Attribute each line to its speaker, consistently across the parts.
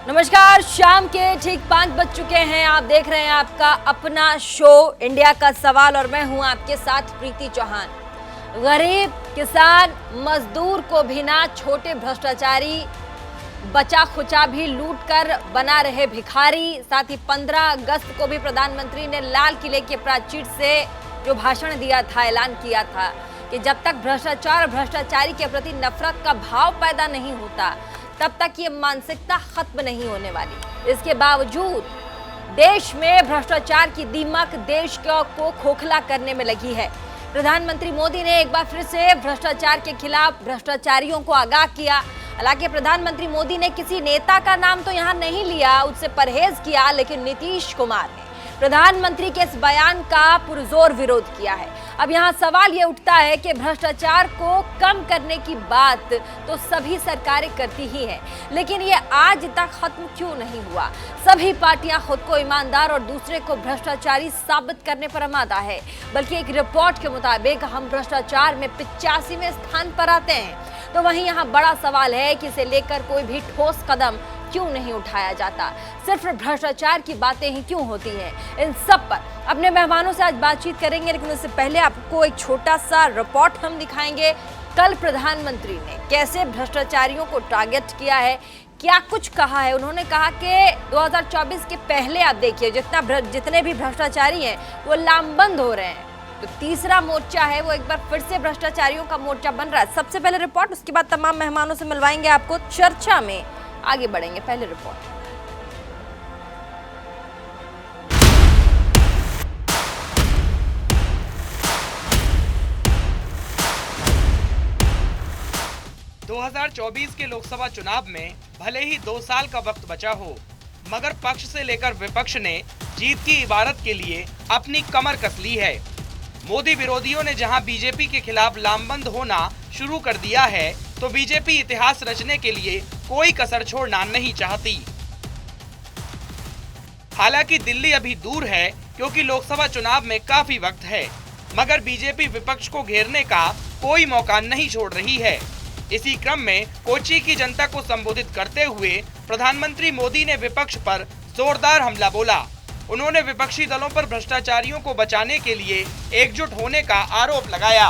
Speaker 1: नमस्कार, शाम के ठीक 5 बज चुके हैं। आप देख रहे हैं आपका अपना शो इंडिया का सवाल और मैं हूं आपके साथ प्रीति चौहान। गरीब, किसान, मजदूर को भी ना छोटे भ्रष्टाचारी बचा खुचा भी लूट कर बना रहे भिखारी। साथ ही 15 अगस्त को भी प्रधानमंत्री ने लाल किले के प्राचीर से जो भाषण दिया था, ऐलान किया था कि जब तक भ्रष्टाचार और भ्रष्टाचारी के प्रति नफरत का भाव पैदा नहीं होता तब तक ये मानसिकता खत्म नहीं होने वाली। इसके बावजूद देश में भ्रष्टाचार की दीमक देश को खोखला करने में लगी है। प्रधानमंत्री मोदी ने एक बार फिर से भ्रष्टाचार के खिलाफ भ्रष्टाचारियों को आगाह किया। हालांकि प्रधानमंत्री मोदी ने किसी नेता का नाम तो यहाँ नहीं लिया, उससे परहेज किया, लेकिन नीतीश कुमार ने प्रधानमंत्री के इस बयान का पुरजोर विरोध किया है। अब यहाँ सवाल ये उठता है कि भ्रष्टाचार को कम करने की बात तो सभी सरकारें करती ही हैं, लेकिन ये आज तक खत्म क्यों नहीं हुआ? सभी पार्टियां खुद को ईमानदार और दूसरे को भ्रष्टाचारी साबित करने पर आमादा है। बल्कि एक रिपोर्ट के मुताबिक हम भ्रष्टाचार में 85वें स्थान पर आते हैं। तो वहीं यहाँ बड़ा सवाल है कि इसे लेकर कोई भी ठोस कदम क्यों नहीं उठाया जाता? सिर्फ भ्रष्टाचार की बातें ही क्यों होती हैं? इन सब पर अपने मेहमानों से आज बातचीत करेंगे, लेकिन उससे पहले आपको एक छोटा सा रिपोर्ट हम दिखाएंगे। कल प्रधानमंत्री ने कैसे भ्रष्टाचारियों को टारगेट किया है, क्या कुछ कहा है। उन्होंने कहा कि 2024 के पहले आप देखिए जितने भी भ्रष्टाचारी हैं वो लामबंद हो रहे हैं। तो तीसरा मोर्चा है वो एक बार फिर से भ्रष्टाचारियों का मोर्चा बन रहा है। सबसे पहले रिपोर्ट, उसके बाद तमाम मेहमानों से मिलवाएंगे आपको, चर्चा में आगे बढ़ेंगे। पहले रिपोर्ट।
Speaker 2: – 2024 के लोकसभा चुनाव में भले ही 2 साल का वक्त बचा हो, मगर पक्ष से लेकर विपक्ष ने जीत की इबारत के लिए अपनी कमर कस ली है। मोदी विरोधियों ने जहां बीजेपी के खिलाफ लामबंद होना शुरू कर दिया है, तो बीजेपी इतिहास रचने के लिए कोई कसर छोड़ना नहीं चाहती। हालांकि दिल्ली अभी दूर है क्योंकि लोकसभा चुनाव में काफी वक्त है, मगर बीजेपी विपक्ष को घेरने का कोई मौका नहीं छोड़ रही है। इसी क्रम में कोच्चि की जनता को संबोधित करते हुए प्रधानमंत्री मोदी ने विपक्ष पर जोरदार हमला बोला। उन्होंने विपक्षी दलों पर भ्रष्टाचारियों को बचाने के लिए एकजुट होने का आरोप लगाया।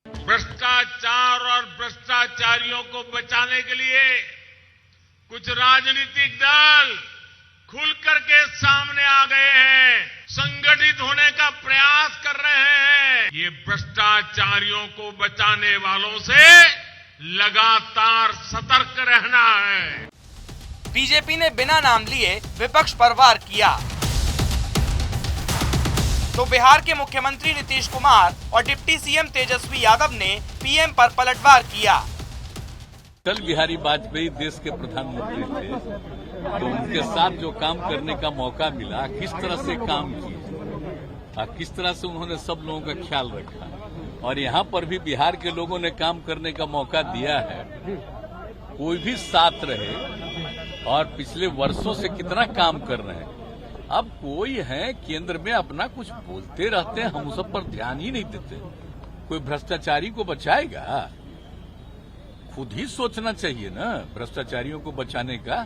Speaker 3: भ्रष्टाचार और भ्रष्टाचारियों को बचाने के लिए कुछ राजनीतिक दल खुलकर के सामने आ गए हैं, संगठित होने का प्रयास कर रहे हैं। ये भ्रष्टाचारियों को बचाने वालों से लगातार सतर्क रहना है।
Speaker 2: बीजेपी ने बिना नाम लिए विपक्ष पर वार किया तो बिहार के मुख्यमंत्री नीतीश कुमार और डिप्टी सीएम तेजस्वी यादव ने पीएम पर पलटवार किया।
Speaker 4: अटल बिहारी वाजपेयी देश के प्रधानमंत्री थे, तो उनके साथ जो काम करने का मौका मिला, किस तरह से काम किया, किस तरह से उन्होंने सब लोगों का ख्याल रखा, और यहाँ पर भी बिहार के लोगों ने काम करने का मौका दिया है। कोई भी साथ रहे और पिछले वर्षों से कितना काम कर रहे हैं। अब कोई है केंद्र में अपना कुछ बोलते रहते हैं, हम सब पर ध्यान ही नहीं देते। कोई भ्रष्टाचारी को बचाएगा? खुद ही सोचना चाहिए ना भ्रष्टाचारियों को बचाने का।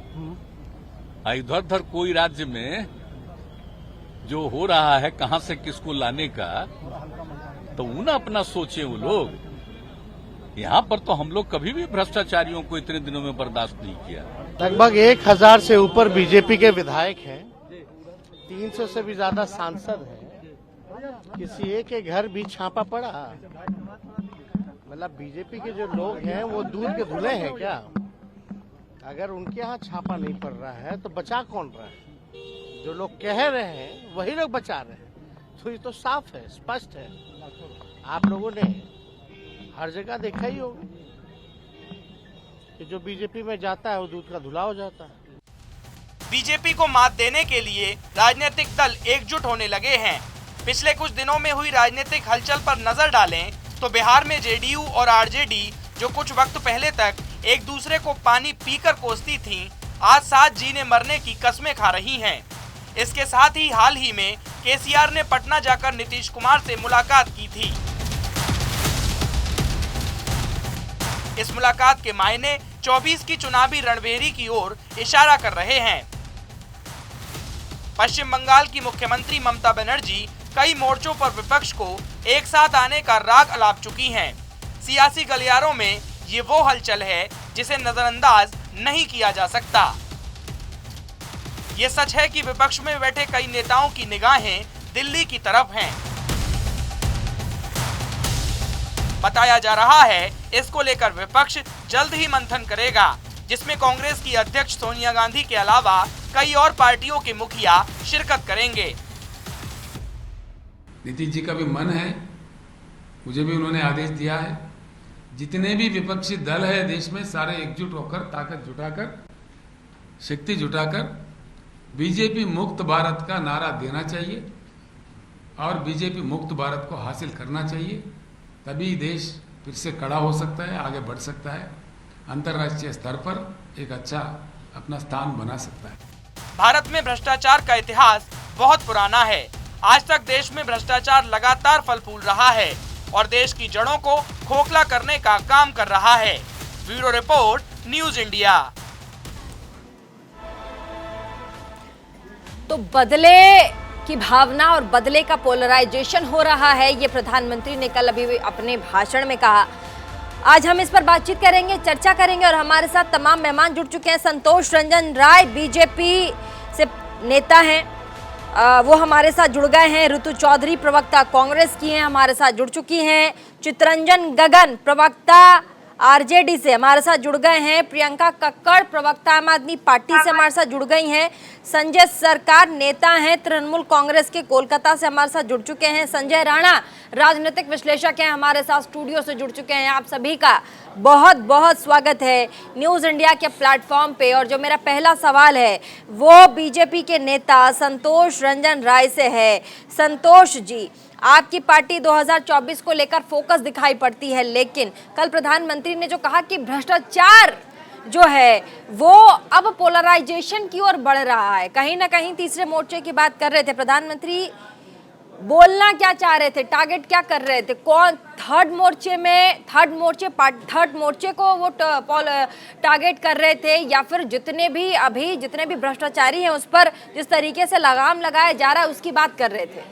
Speaker 4: इधर उधर कोई राज्य में जो हो रहा है कहां से किसको लाने का, तो उन्हें अपना सोचे वो लोग। यहाँ पर तो हम लोग कभी भी भ्रष्टाचारियों को इतने दिनों में बर्दाश्त नहीं किया।
Speaker 5: लगभग 1000 से ऊपर बीजेपी के विधायक हैं, 300 से भी ज्यादा सांसद हैं। किसी एक के घर भी छापा पड़ा? मतलब बीजेपी के जो लोग हैं वो दूध के धुले हैं क्या? अगर उनके यहाँ छापा नहीं पड़ रहा है तो बचा कौन रहा है? जो लोग कह रहे हैं वही लोग बचा रहे हैं। तो ये तो साफ है, स्पष्ट है। आप लोगों ने हर जगह देखा ही होगा कि जो बीजेपी में जाता है वो दूध का धुला हो जाता है।
Speaker 2: बीजेपी को मात देने के लिए राजनीतिक दल एकजुट होने लगे हैं। पिछले कुछ दिनों में हुई राजनीतिक हलचल पर नजर डालें तो बिहार में जेडीयू और आरजेडी, जो कुछ वक्त पहले तक एक दूसरे को पानी पीकर कोसती थीं, आज साथ जीने मरने की कस्में खा रही हैं। इसके साथ ही हाल ही में केसीआर ने पटना जाकर नीतीश कुमार से मुलाकात की थी। इस मुलाकात के मायने 24 की चुनावी रणभेरी की ओर इशारा कर रहे हैं। पश्चिम बंगाल की मुख्यमंत्री ममता बनर्जी कई मोर्चों पर विपक्ष को एक साथ आने का राग अलाप चुकी हैं। सियासी गलियारों में ये वो हलचल है जिसे नजरअंदाज नहीं किया जा सकता। ये सच है कि विपक्ष में बैठे कई नेताओं की निगाहें दिल्ली की तरफ हैं। बताया जा रहा है इसको लेकर विपक्ष जल्द ही मंथन करेगा, जिसमें कांग्रेस की अध्यक्ष सोनिया गांधी के अलावा कई और पार्टियों के मुखिया शिरकत करेंगे।
Speaker 6: नीतीश जी का भी मन है, मुझे भी उन्होंने आदेश दिया है, जितने भी विपक्षी दल है देश में सारे एकजुट होकर, ताकत जुटाकर, शक्ति जुटाकर बीजेपी मुक्त भारत का नारा देना चाहिए और बीजेपी मुक्त भारत को हासिल करना चाहिए। तभी देश फिर से खड़ा हो सकता है, आगे बढ़ सकता है, अंतर्राष्ट्रीय स्तर पर एक अच्छा अपना स्थान बना सकता है।
Speaker 2: भारत में भ्रष्टाचार का इतिहास बहुत पुराना है। आज तक देश में भ्रष्टाचार लगातार फल फूल रहा है और देश की जड़ों को खोखला करने का काम कर रहा है। Bureau report, news India.
Speaker 1: तो बदले की भावना और बदले का पोलराइजेशन हो रहा है, ये प्रधानमंत्री ने कल अभी अपने भाषण में कहा। आज हम इस पर बातचीत करेंगे, चर्चा करेंगे और हमारे साथ तमाम मेहमान जुड़ चुके हैं। संतोष रंजन राय बीजेपी से नेता हैं, वो हमारे साथ जुड़ गए हैं। ऋतु चौधरी प्रवक्ता कांग्रेस की हैं, हमारे साथ जुड़ चुकी हैं। चितरंजन गगन प्रवक्ता आरजेडी से हमारे साथ जुड़ गए हैं। प्रियंका कक्कड़ प्रवक्ता आम आदमी पार्टी से हमारे साथ जुड़ गई हैं। संजय सरकार नेता हैं तृणमूल कांग्रेस के, कोलकाता से हमारे साथ जुड़ चुके हैं। संजय राणा राजनीतिक विश्लेषक हैं, हमारे साथ स्टूडियो से जुड़ चुके हैं। आप सभी का बहुत बहुत स्वागत है न्यूज़ इंडिया के प्लेटफॉर्म पे। और जो मेरा पहला सवाल है वो बीजेपी के नेता संतोष रंजन राय से है। संतोष जी, आपकी पार्टी 2024 को लेकर फोकस दिखाई पड़ती है, लेकिन कल प्रधानमंत्री ने जो कहा कि भ्रष्टाचार जो है वो अब पोलराइजेशन की ओर बढ़ रहा है, कहीं ना कहीं तीसरे मोर्चे की बात कर रहे थे प्रधानमंत्री। बोलना क्या चाह रहे थे, टारगेट क्या कर रहे थे? कौन थर्ड मोर्चे को वो टारगेट कर रहे थे, या फिर जितने भी भ्रष्टाचारी हैं उस पर जिस तरीके से लगाम लगाया जा रहा है उसकी बात कर रहे थे?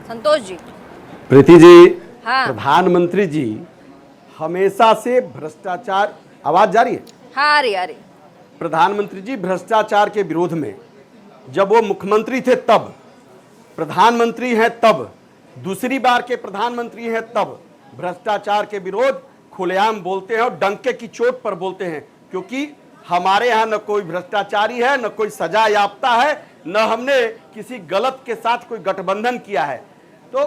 Speaker 1: संतोष जी।
Speaker 7: प्रीति जी,
Speaker 1: हाँ।
Speaker 7: प्रधानमंत्री जी हमेशा से भ्रष्टाचार, आवाज जा रही है?
Speaker 1: हाँ, आ रही।
Speaker 7: प्रधानमंत्री जी भ्रष्टाचार के विरोध में, जब वो मुख्यमंत्री थे तब, प्रधानमंत्री हैं तब, दूसरी बार के प्रधानमंत्री हैं तब, भ्रष्टाचार के विरोध खुलेआम बोलते हैं और डंके की चोट पर बोलते हैं। क्योंकि हमारे यहाँ न कोई भ्रष्टाचारी है, न कोई सजा याफ्ता है, न हमने किसी गलत के साथ कोई गठबंधन किया है। तो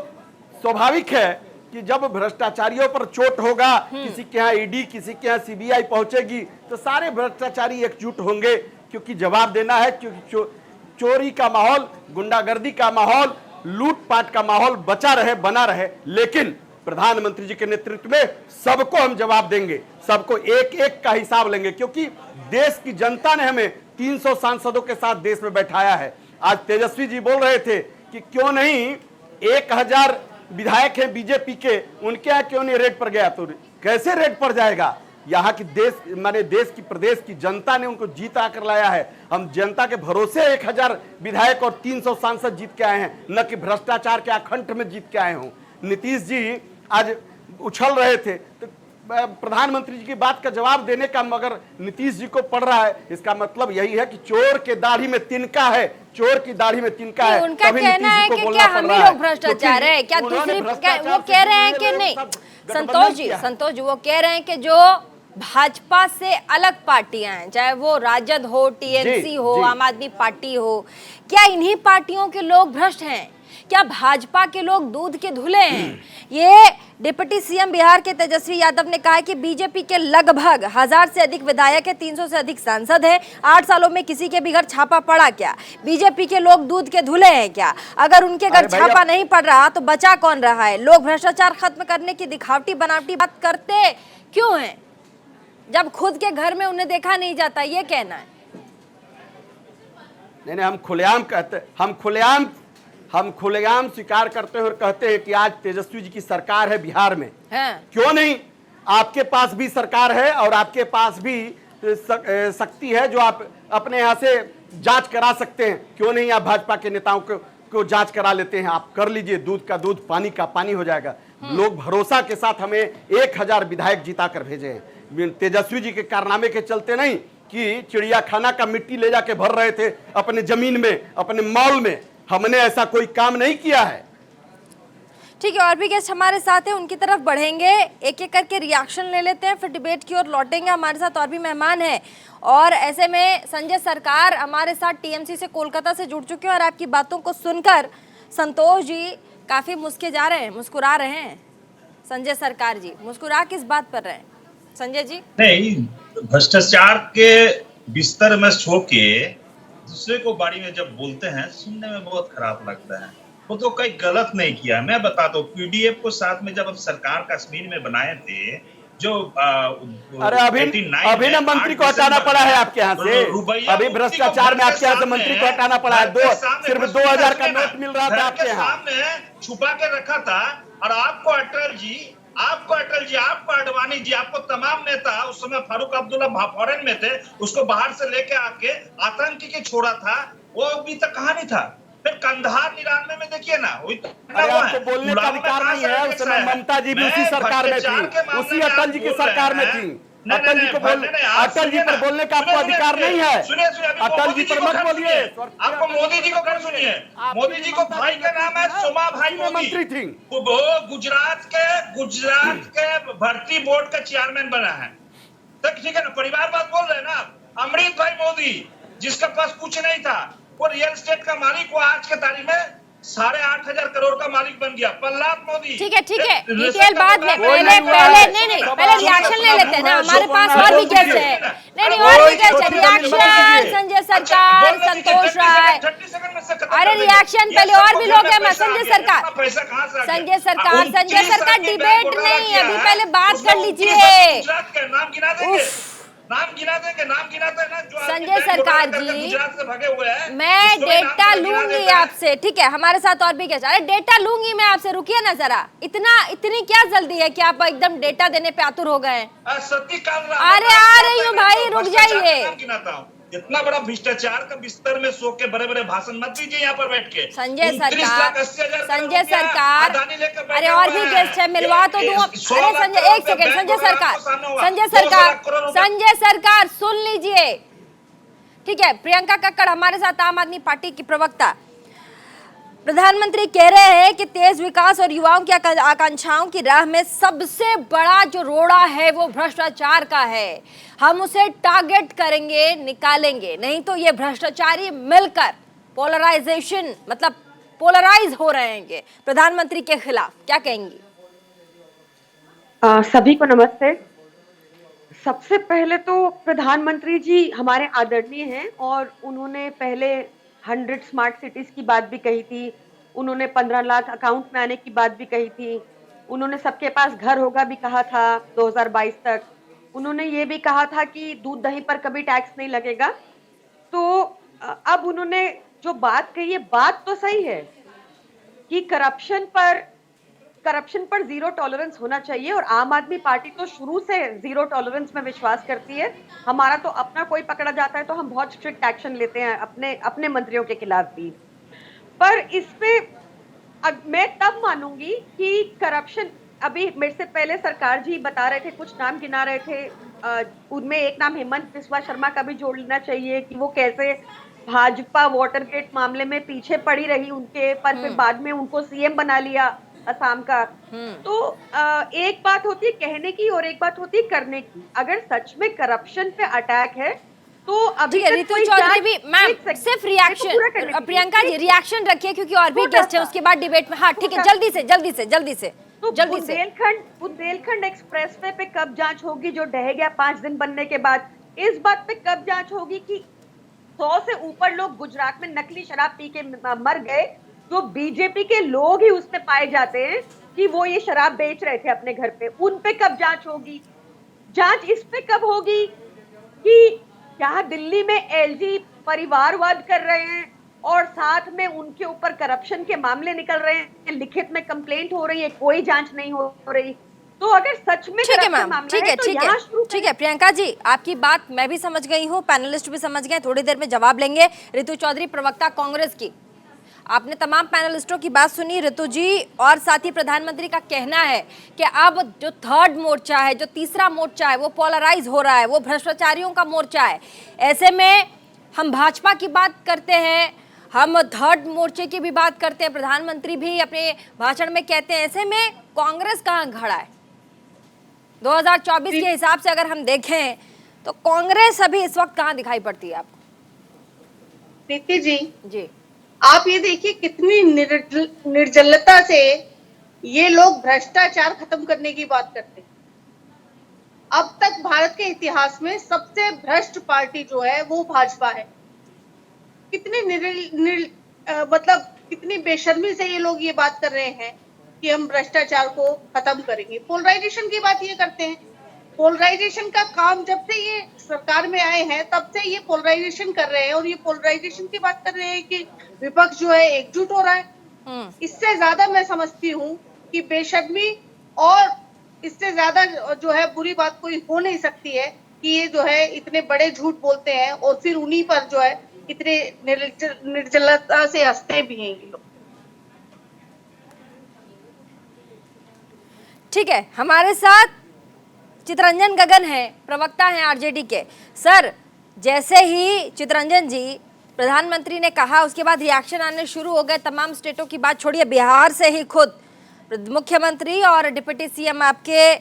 Speaker 7: स्वाभाविक है कि जब भ्रष्टाचारियों पर चोट होगा, किसी के यहाँ ईडी, किसी के यहाँ सीबीआई पहुंचेगी, तो सारे भ्रष्टाचारी एकजुट होंगे, क्योंकि जवाब देना है। क्योंकि चोरी का माहौल, गुंडागर्दी का माहौल, लूटपाट का माहौल बना रहे। लेकिन प्रधानमंत्री जी के नेतृत्व में सबको हम जवाब देंगे, सबको एक एक का हिसाब लेंगे, क्योंकि देश की जनता ने हमें 300 सांसदों के साथ देश में बैठाया है। आज तेजस्वी जी बोल रहे थे कि क्यों नहीं 1000 विधायक हैं बीजेपी के, उनके यहाँ क्यों नहीं रेड पर गया? तो कैसे रेड पर जाएगा? यहाँ की देश की प्रदेश की जनता ने उनको जीत आकर लाया है। हम जनता के भरोसे 1000 विधायक और 300 सांसद जीत के आए हैं, न कि भ्रष्टाचार के अखंड में जीत के आए हों। नीतीश जी आज उछल रहे थे, तो प्रधानमंत्री जी की बात का जवाब देने का मगर नीतीश जी को पड़ रहा है। इसका मतलब यही है कि चोर के दाढ़ी में तिनका है, चोर की दाढ़ी में तिनका है।
Speaker 1: उनका कहना है कि क्या हम ही लोग भ्रष्टाचार है, क्या दूसरी वो कह रहे हैं कि नहीं? संतोष जी वो कह रहे हैं कि जो भाजपा से अलग पार्टियां हैं, चाहे वो राजद हो, टीएमसी हो, आम आदमी पार्टी हो, क्या इन्हीं पार्टियों के लोग भ्रष्ट हैं? क्या भाजपा के लोग दूध के धुले हैं? ये डिप्टी सीएम बिहार के तेजस्वी यादव ने कहा है कि बीजेपी के लगभग 1000 से अधिक विधायक है, 300 से अधिक सांसद हैं। 8 सालों में किसी के भी घर छापा पड़ा क्या? बीजेपी के लोग दूध के धुले हैं क्या? अगर उनके घर छापा नहीं पड़ रहा तो बचा कौन रहा है? लोग भ्रष्टाचार खत्म करने की दिखावटी बनावटी बात करते क्यों हैं जब खुद के घर में उन्हें देखा नहीं जाता? ये कहना है।
Speaker 7: नहीं, हम खुलेआम कहते, हम खुलेआम स्वीकार करते हैं और कहते हैं कि आज तेजस्वी जी की सरकार है बिहार में।
Speaker 1: हाँ।
Speaker 7: क्यों नहीं, आपके पास भी सरकार है और आपके पास भी शक्ति है जो आप अपने यहाँ से जांच करा सकते हैं। क्यों नहीं आप भाजपा के नेताओं को जांच करा लेते हैं? आप कर लीजिए, दूध का दूध पानी का पानी हो जाएगा। लोग भरोसा के साथ हमें 1000 विधायक जिता कर भेजे हैं, तेजस्वी जी के कारनामे के चलते नहीं कि चिड़िया खाना का मिट्टी ले जाके भर रहे थे अपने जमीन में, अपने मॉल में। हमने ऐसा कोई काम नहीं किया है।
Speaker 1: ठीक है, और भी गेस्ट हमारे साथ हैं, उनकी तरफ बढ़ेंगे, एक एक करके रिएक्शन ले लेते हैं, फिर डिबेट की ओर लौटेंगे। हमारे साथ और भी मेहमान हैं और ऐसे में संजय सरकार हमारे साथ टीएमसी से कोलकाता से जुड़ चुके हैं और आपकी बातों को सुनकर संतोष जी काफी मुस्कुरा रहे हैं। संजय सरकार जी मुस्कुरा किस बात पर रहे हैं संजय जी?
Speaker 8: नहीं, भ्रष्टाचार के बिस्तर में सो के दूसरे को बारी में जब बोलते हैं सुनने में बहुत खराब लगता है। वो तो कहीं गलत नहीं किया। मैं बता दो, पीडीएफ को साथ में जब अब सरकार कश्मीर में बनाए थे, जो
Speaker 7: अरे अभी ना मंत्री को हटाना पड़ा है आपके यहाँ से। अभी भ्रष्टाचार में आपके यहाँ से मंत्री को हटाना पड़ा है। सिर्फ 2000 का नोट मिल रहा था आपके यहाँ,
Speaker 8: छुपा के रखा था। और आपको अटल जी, आपको अडवाणी जी, आपको तमाम नेता, उस समय फारूक अब्दुल्ला फॉरेन में थे, उसको बाहर से लेके आके आतंकी के छोड़ा था। वो अभी तक कहानी था। फिर कंधार 99 में देखिए ना, वही
Speaker 7: आपको बोलने का अधिकार नहीं है। उस समय ममता जी भी उसी सरकार में थी, उसी अटल जी की सरकार में थी। अटल जी को अटल जी पर बोलने का आपको अधिकार नहीं है। अटल जी पर मत बोलिए।
Speaker 8: आपको मोदी जी को कर सुनिए। मोदी जी को भाई का नाम है सोमा भाई मोदी,
Speaker 7: मंत्री थी।
Speaker 8: वो गुजरात के भर्ती बोर्ड का चेयरमैन बना है। तो ठीक है ना, परिवारवाद बोल रहे हैं ना आप। अमृत भाई मोदी, जिसके पास कुछ नहीं था, वो रियल एस्टेट का मालिक, वो आज के तारीख में 8,500 करोड़ का मालिक बन गया। प्रहलाद मोदी।
Speaker 1: ठीक है डिटेल बाद में, पहले रिएक्शन ले लेते हैं ना, हमारे पास और भी गेस्ट है। नहीं और भी गेस्ट है। रिएक्शन संजय सरकार, संतोष राय। अरे रिएक्शन पहले और भी लोग हैं। मैं संजय सरकार डिबेट नहीं, अभी पहले बात कर लीजिए।
Speaker 8: नाम गिना देंगे ना जो
Speaker 1: संजय सरकार जी,
Speaker 8: गुजरात से भागे हुए हैं।
Speaker 1: मैं डेटा लूंगी आपसे, ठीक है? हमारे साथ और भी गेस्ट। अरे डेटा लूंगी मैं आपसे, रुकिए ना जरा। इतनी क्या जल्दी है कि आप एकदम डेटा देने पे आतुर हो गए? अरे आ रही हूँ भाई, रुक जाइए।
Speaker 8: इतना बड़ा भ्रष्टाचार का बिस्तर में सो के बड़े बड़े भाषण मत दीजिए यहाँ पर बैठ के।
Speaker 1: संजय सरकार अरे और भी गेस्ट है, मिलवा तो दूं। अरे संजय एक सेकंड, संजय सरकार सुन लीजिए, ठीक है? प्रियंका कक्कड़ हमारे साथ, आम आदमी पार्टी की प्रवक्ता। प्रधानमंत्री कह रहे हैं कि तेज विकास और युवाओं की आकांक्षाओं की राह में सबसे बड़ा जो रोड़ा है वो भ्रष्टाचार का है। हम उसे टारगेट करेंगे, निकालेंगे, नहीं तो ये भ्रष्टाचारी मिलकर पोलराइजेशन मतलब पोलराइज हो रहेंगे प्रधानमंत्री के खिलाफ। क्या कहेंगी?
Speaker 9: सभी को नमस्ते। सबसे पहले तो प्रधानमंत्री जी हमारे आदरणीय हैं और उन्होंने पहले 100 स्मार्ट सिटीज की बात भी कही थी। उन्होंने 15 लाख अकाउंट में आने की बात भी कही थी। उन्होंने सबके पास घर होगा भी कहा था 2022 तक। उन्होंने ये भी कहा था कि दूध दही पर कभी टैक्स नहीं लगेगा। तो अब उन्होंने जो बात कही है, बात तो सही है कि करप्शन पर जीरो टॉलरेंस होना चाहिए और आम आदमी पार्टी तो शुरू से जीरो टॉलरेंस में विश्वास करती है। हमारा तो अपना कोई पकड़ा जाता है तो हम बहुत स्ट्रिक्ट एक्शन लेते हैं अपने मंत्रियों के खिलाफ भी। पर इसमें मैं तब मानूंगी कि करप्शन, अभी मेरे से पहले सरकार जी बता रहे थे, कुछ नाम गिना रहे थे, उनमें एक नाम हेमंत बिस्वा शर्मा का भी जोड़ लेना चाहिए कि वो कैसे भाजपा वाटरगेट मामले में पीछे पड़ी रही उनके, पर फिर बाद में उनको सीएम बना लिया असम का। तो एक बात होती है कहने की और एक बात होती है करने की। अगर सच में करप्शन पे अटैक है तो अभी
Speaker 1: रितु चौधरी भी मैम सिर्फ रिएक्शन, प्रियंका जी रिएक्शन रखिए क्योंकि और भी गेस्ट है, उसके बाद डिबेट में। हाँ ठीक है, जल्दी से।
Speaker 9: तो बुंदेलखंड एक्सप्रेस वे पे कब जांच होगी जो ढह गया 5 दिन बनने के बाद? इस बात पे कब जांच होगी कि 100 से ऊपर लोग गुजरात में नकली शराब पी के मर गए, जो बीजेपी के लोग ही उसमें पाए जाते हैं कि वो ये शराब बेच रहे थे अपने घर पे? उन पे कब जांच होगी? जांच इस पे कब होगी कि यहाँ दिल्ली में एलजी परिवारवाद कर रहे हैं, और साथ में उनके ऊपर करप्शन के मामले निकल रहे हैं, लिखित में कंप्लेंट हो रही है, कोई जांच नहीं हो रही। तो अगर सच में
Speaker 1: ठीक है
Speaker 9: करप्शन
Speaker 1: मैम,
Speaker 9: मामला
Speaker 1: ठीक है,
Speaker 9: तो
Speaker 1: ठीक
Speaker 9: यहाँ शुरू
Speaker 1: है, ठीक है प्रियंका जी, आपकी बात मैं भी समझ गई हूँ, पैनलिस्ट भी समझ गए, थोड़ी देर में जवाब लेंगे। ऋतु चौधरी, प्रवक्ता कांग्रेस की, आपने तमाम पैनलिस्टों की बात सुनी। ऋतु जी और साथ ही प्रधानमंत्री का कहना है कि अब जो थर्ड मोर्चा है, जो तीसरा मोर्चा है, वो पोलराइज हो रहा है, वो भ्रष्टाचारियों का मोर्चा है। ऐसे में हम भाजपा की बात करते हैं, हम थर्ड मोर्चे की भी बात करते हैं, प्रधानमंत्री भी अपने भाषण में कहते हैं, ऐसे में कांग्रेस कहाँ खड़ा है? 2024 के हिसाब से अगर हम देखें तो कांग्रेस अभी इस वक्त कहाँ दिखाई पड़ती है आपको?
Speaker 10: प्रीति जी,
Speaker 1: जी,
Speaker 10: आप ये देखिए कितनी निर्जलता से ये लोग भ्रष्टाचार खत्म करने की बात करते हैं। अब तक भारत के इतिहास में सबसे भ्रष्ट पार्टी जो है वो भाजपा है। कितनी मतलब कितनी बेशर्मी से ये लोग ये बात कर रहे हैं कि हम भ्रष्टाचार को खत्म करेंगे। पोलराइजेशन की बात ये करते हैं। पोलराइजेशन का काम जब से ये सरकार में आए हैं तब से ये पोलराइजेशन कर रहे हैं, और ये पोलराइजेशन की बात कर रहे हैं कि विपक्ष जो है एकजुट हो रहा है। इससे ज्यादा मैं समझती हूँ कि बेशर्मी और इससे ज्यादा जो है बुरी बात कोई हो नहीं सकती है कि ये जो है इतने बड़े झूठ बोलते हैं और फिर उन्हीं पर जो है इतने निर्जलता से हंसते भी हैं ये लोग।
Speaker 1: ठीक है, हमारे साथ चितरंजन गगन है, प्रवक्ता हैं आरजेडी के। सर, जैसे ही चितरंजन जी प्रधानमंत्री ने कहा उसके बाद रिएक्शन आने शुरू हो गए। तमाम स्टेटों की बात छोड़िए, बिहार से ही खुद मुख्यमंत्री और डिप्टी सीएम आपके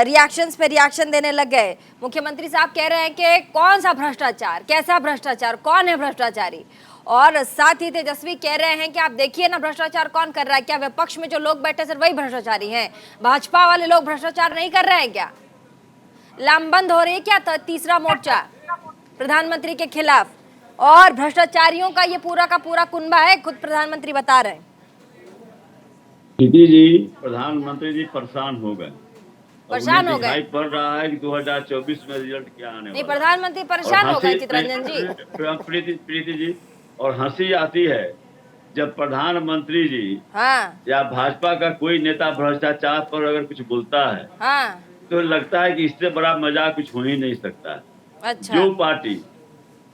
Speaker 1: रिएक्शंस पे रिएक्शन देने लग गए। मुख्यमंत्री साहब कह रहे हैं कि कौन सा भ्रष्टाचार, कैसा भ्रष्टाचार, कौन है भ्रष्टाचारी, और साथ ही तेजस्वी कह रहे हैं कि आप देखिए ना भ्रष्टाचार कौन कर रहा है, क्या विपक्ष में जो लोग बैठे सर वही भ्रष्टाचारी हैं, भाजपा वाले लोग भ्रष्टाचार नहीं कर रहे हैं क्या? लामबंद हो रही है क्या तीसरा मोर्चा प्रधानमंत्री के खिलाफ? और भ्रष्टाचारियों का ये पूरा का पूरा कुनबा है, खुद प्रधानमंत्री बता रहे हैं।
Speaker 11: दीदी जी, प्रधानमंत्री जी परेशान हो गए,
Speaker 1: परेशान हो गए,
Speaker 11: पड़ रहा है कि 2024 में रिजल्ट क्या आने
Speaker 1: नहीं,
Speaker 11: वाला।
Speaker 1: प्रधानमंत्री परेशान हो गए चितरंजन जी।
Speaker 11: प्रीति जी, और हंसी आती है जब प्रधानमंत्री जी या भाजपा का कोई नेता भ्रष्टाचार पर अगर कुछ बोलता है तो लगता है कि इससे बड़ा मजाक कुछ हो ही नहीं सकता है।
Speaker 1: अच्छा।
Speaker 11: जो पार्टी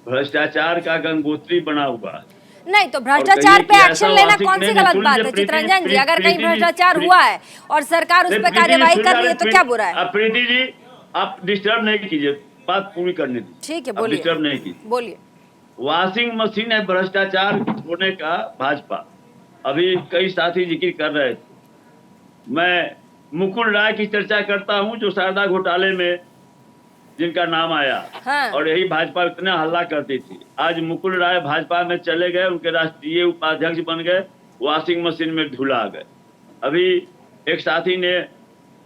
Speaker 11: भ्रष्टाचार का गंगोत्री बना हुआ है,
Speaker 1: नहीं तो भ्रष्टाचार पे एक्शन लेना कौन सी गलत बात है चितरंजन जी? अगर कहीं भ्रष्टाचार हुआ है और सरकार उस पर कार्रवाई कर रही है तो क्या बुरा है?
Speaker 11: प्रीति जी, आप डिस्टर्ब नहीं कीजिए, बात पूरी करने दीजिए।
Speaker 1: ठीक है, बोलिए,
Speaker 11: डिस्टर्ब नहीं कीजिए,
Speaker 1: बोलिए।
Speaker 11: वॉशिंग मशीन है भ्रष्टाचार होने का भाजपा। अभी कई साथी जिक्र कर रहे थे, मैं मुकुल राय की चर्चा करता हूं जो शारदा घोटाले में जिनका नाम आया। और यही भाजपा इतना हल्ला करती थी। आज मुकुल राय भाजपा में चले गए, उनके राष्ट्रीय उपाध्यक्ष बन गए, वॉशिंग मशीन में धुला गए। अभी एक साथी ने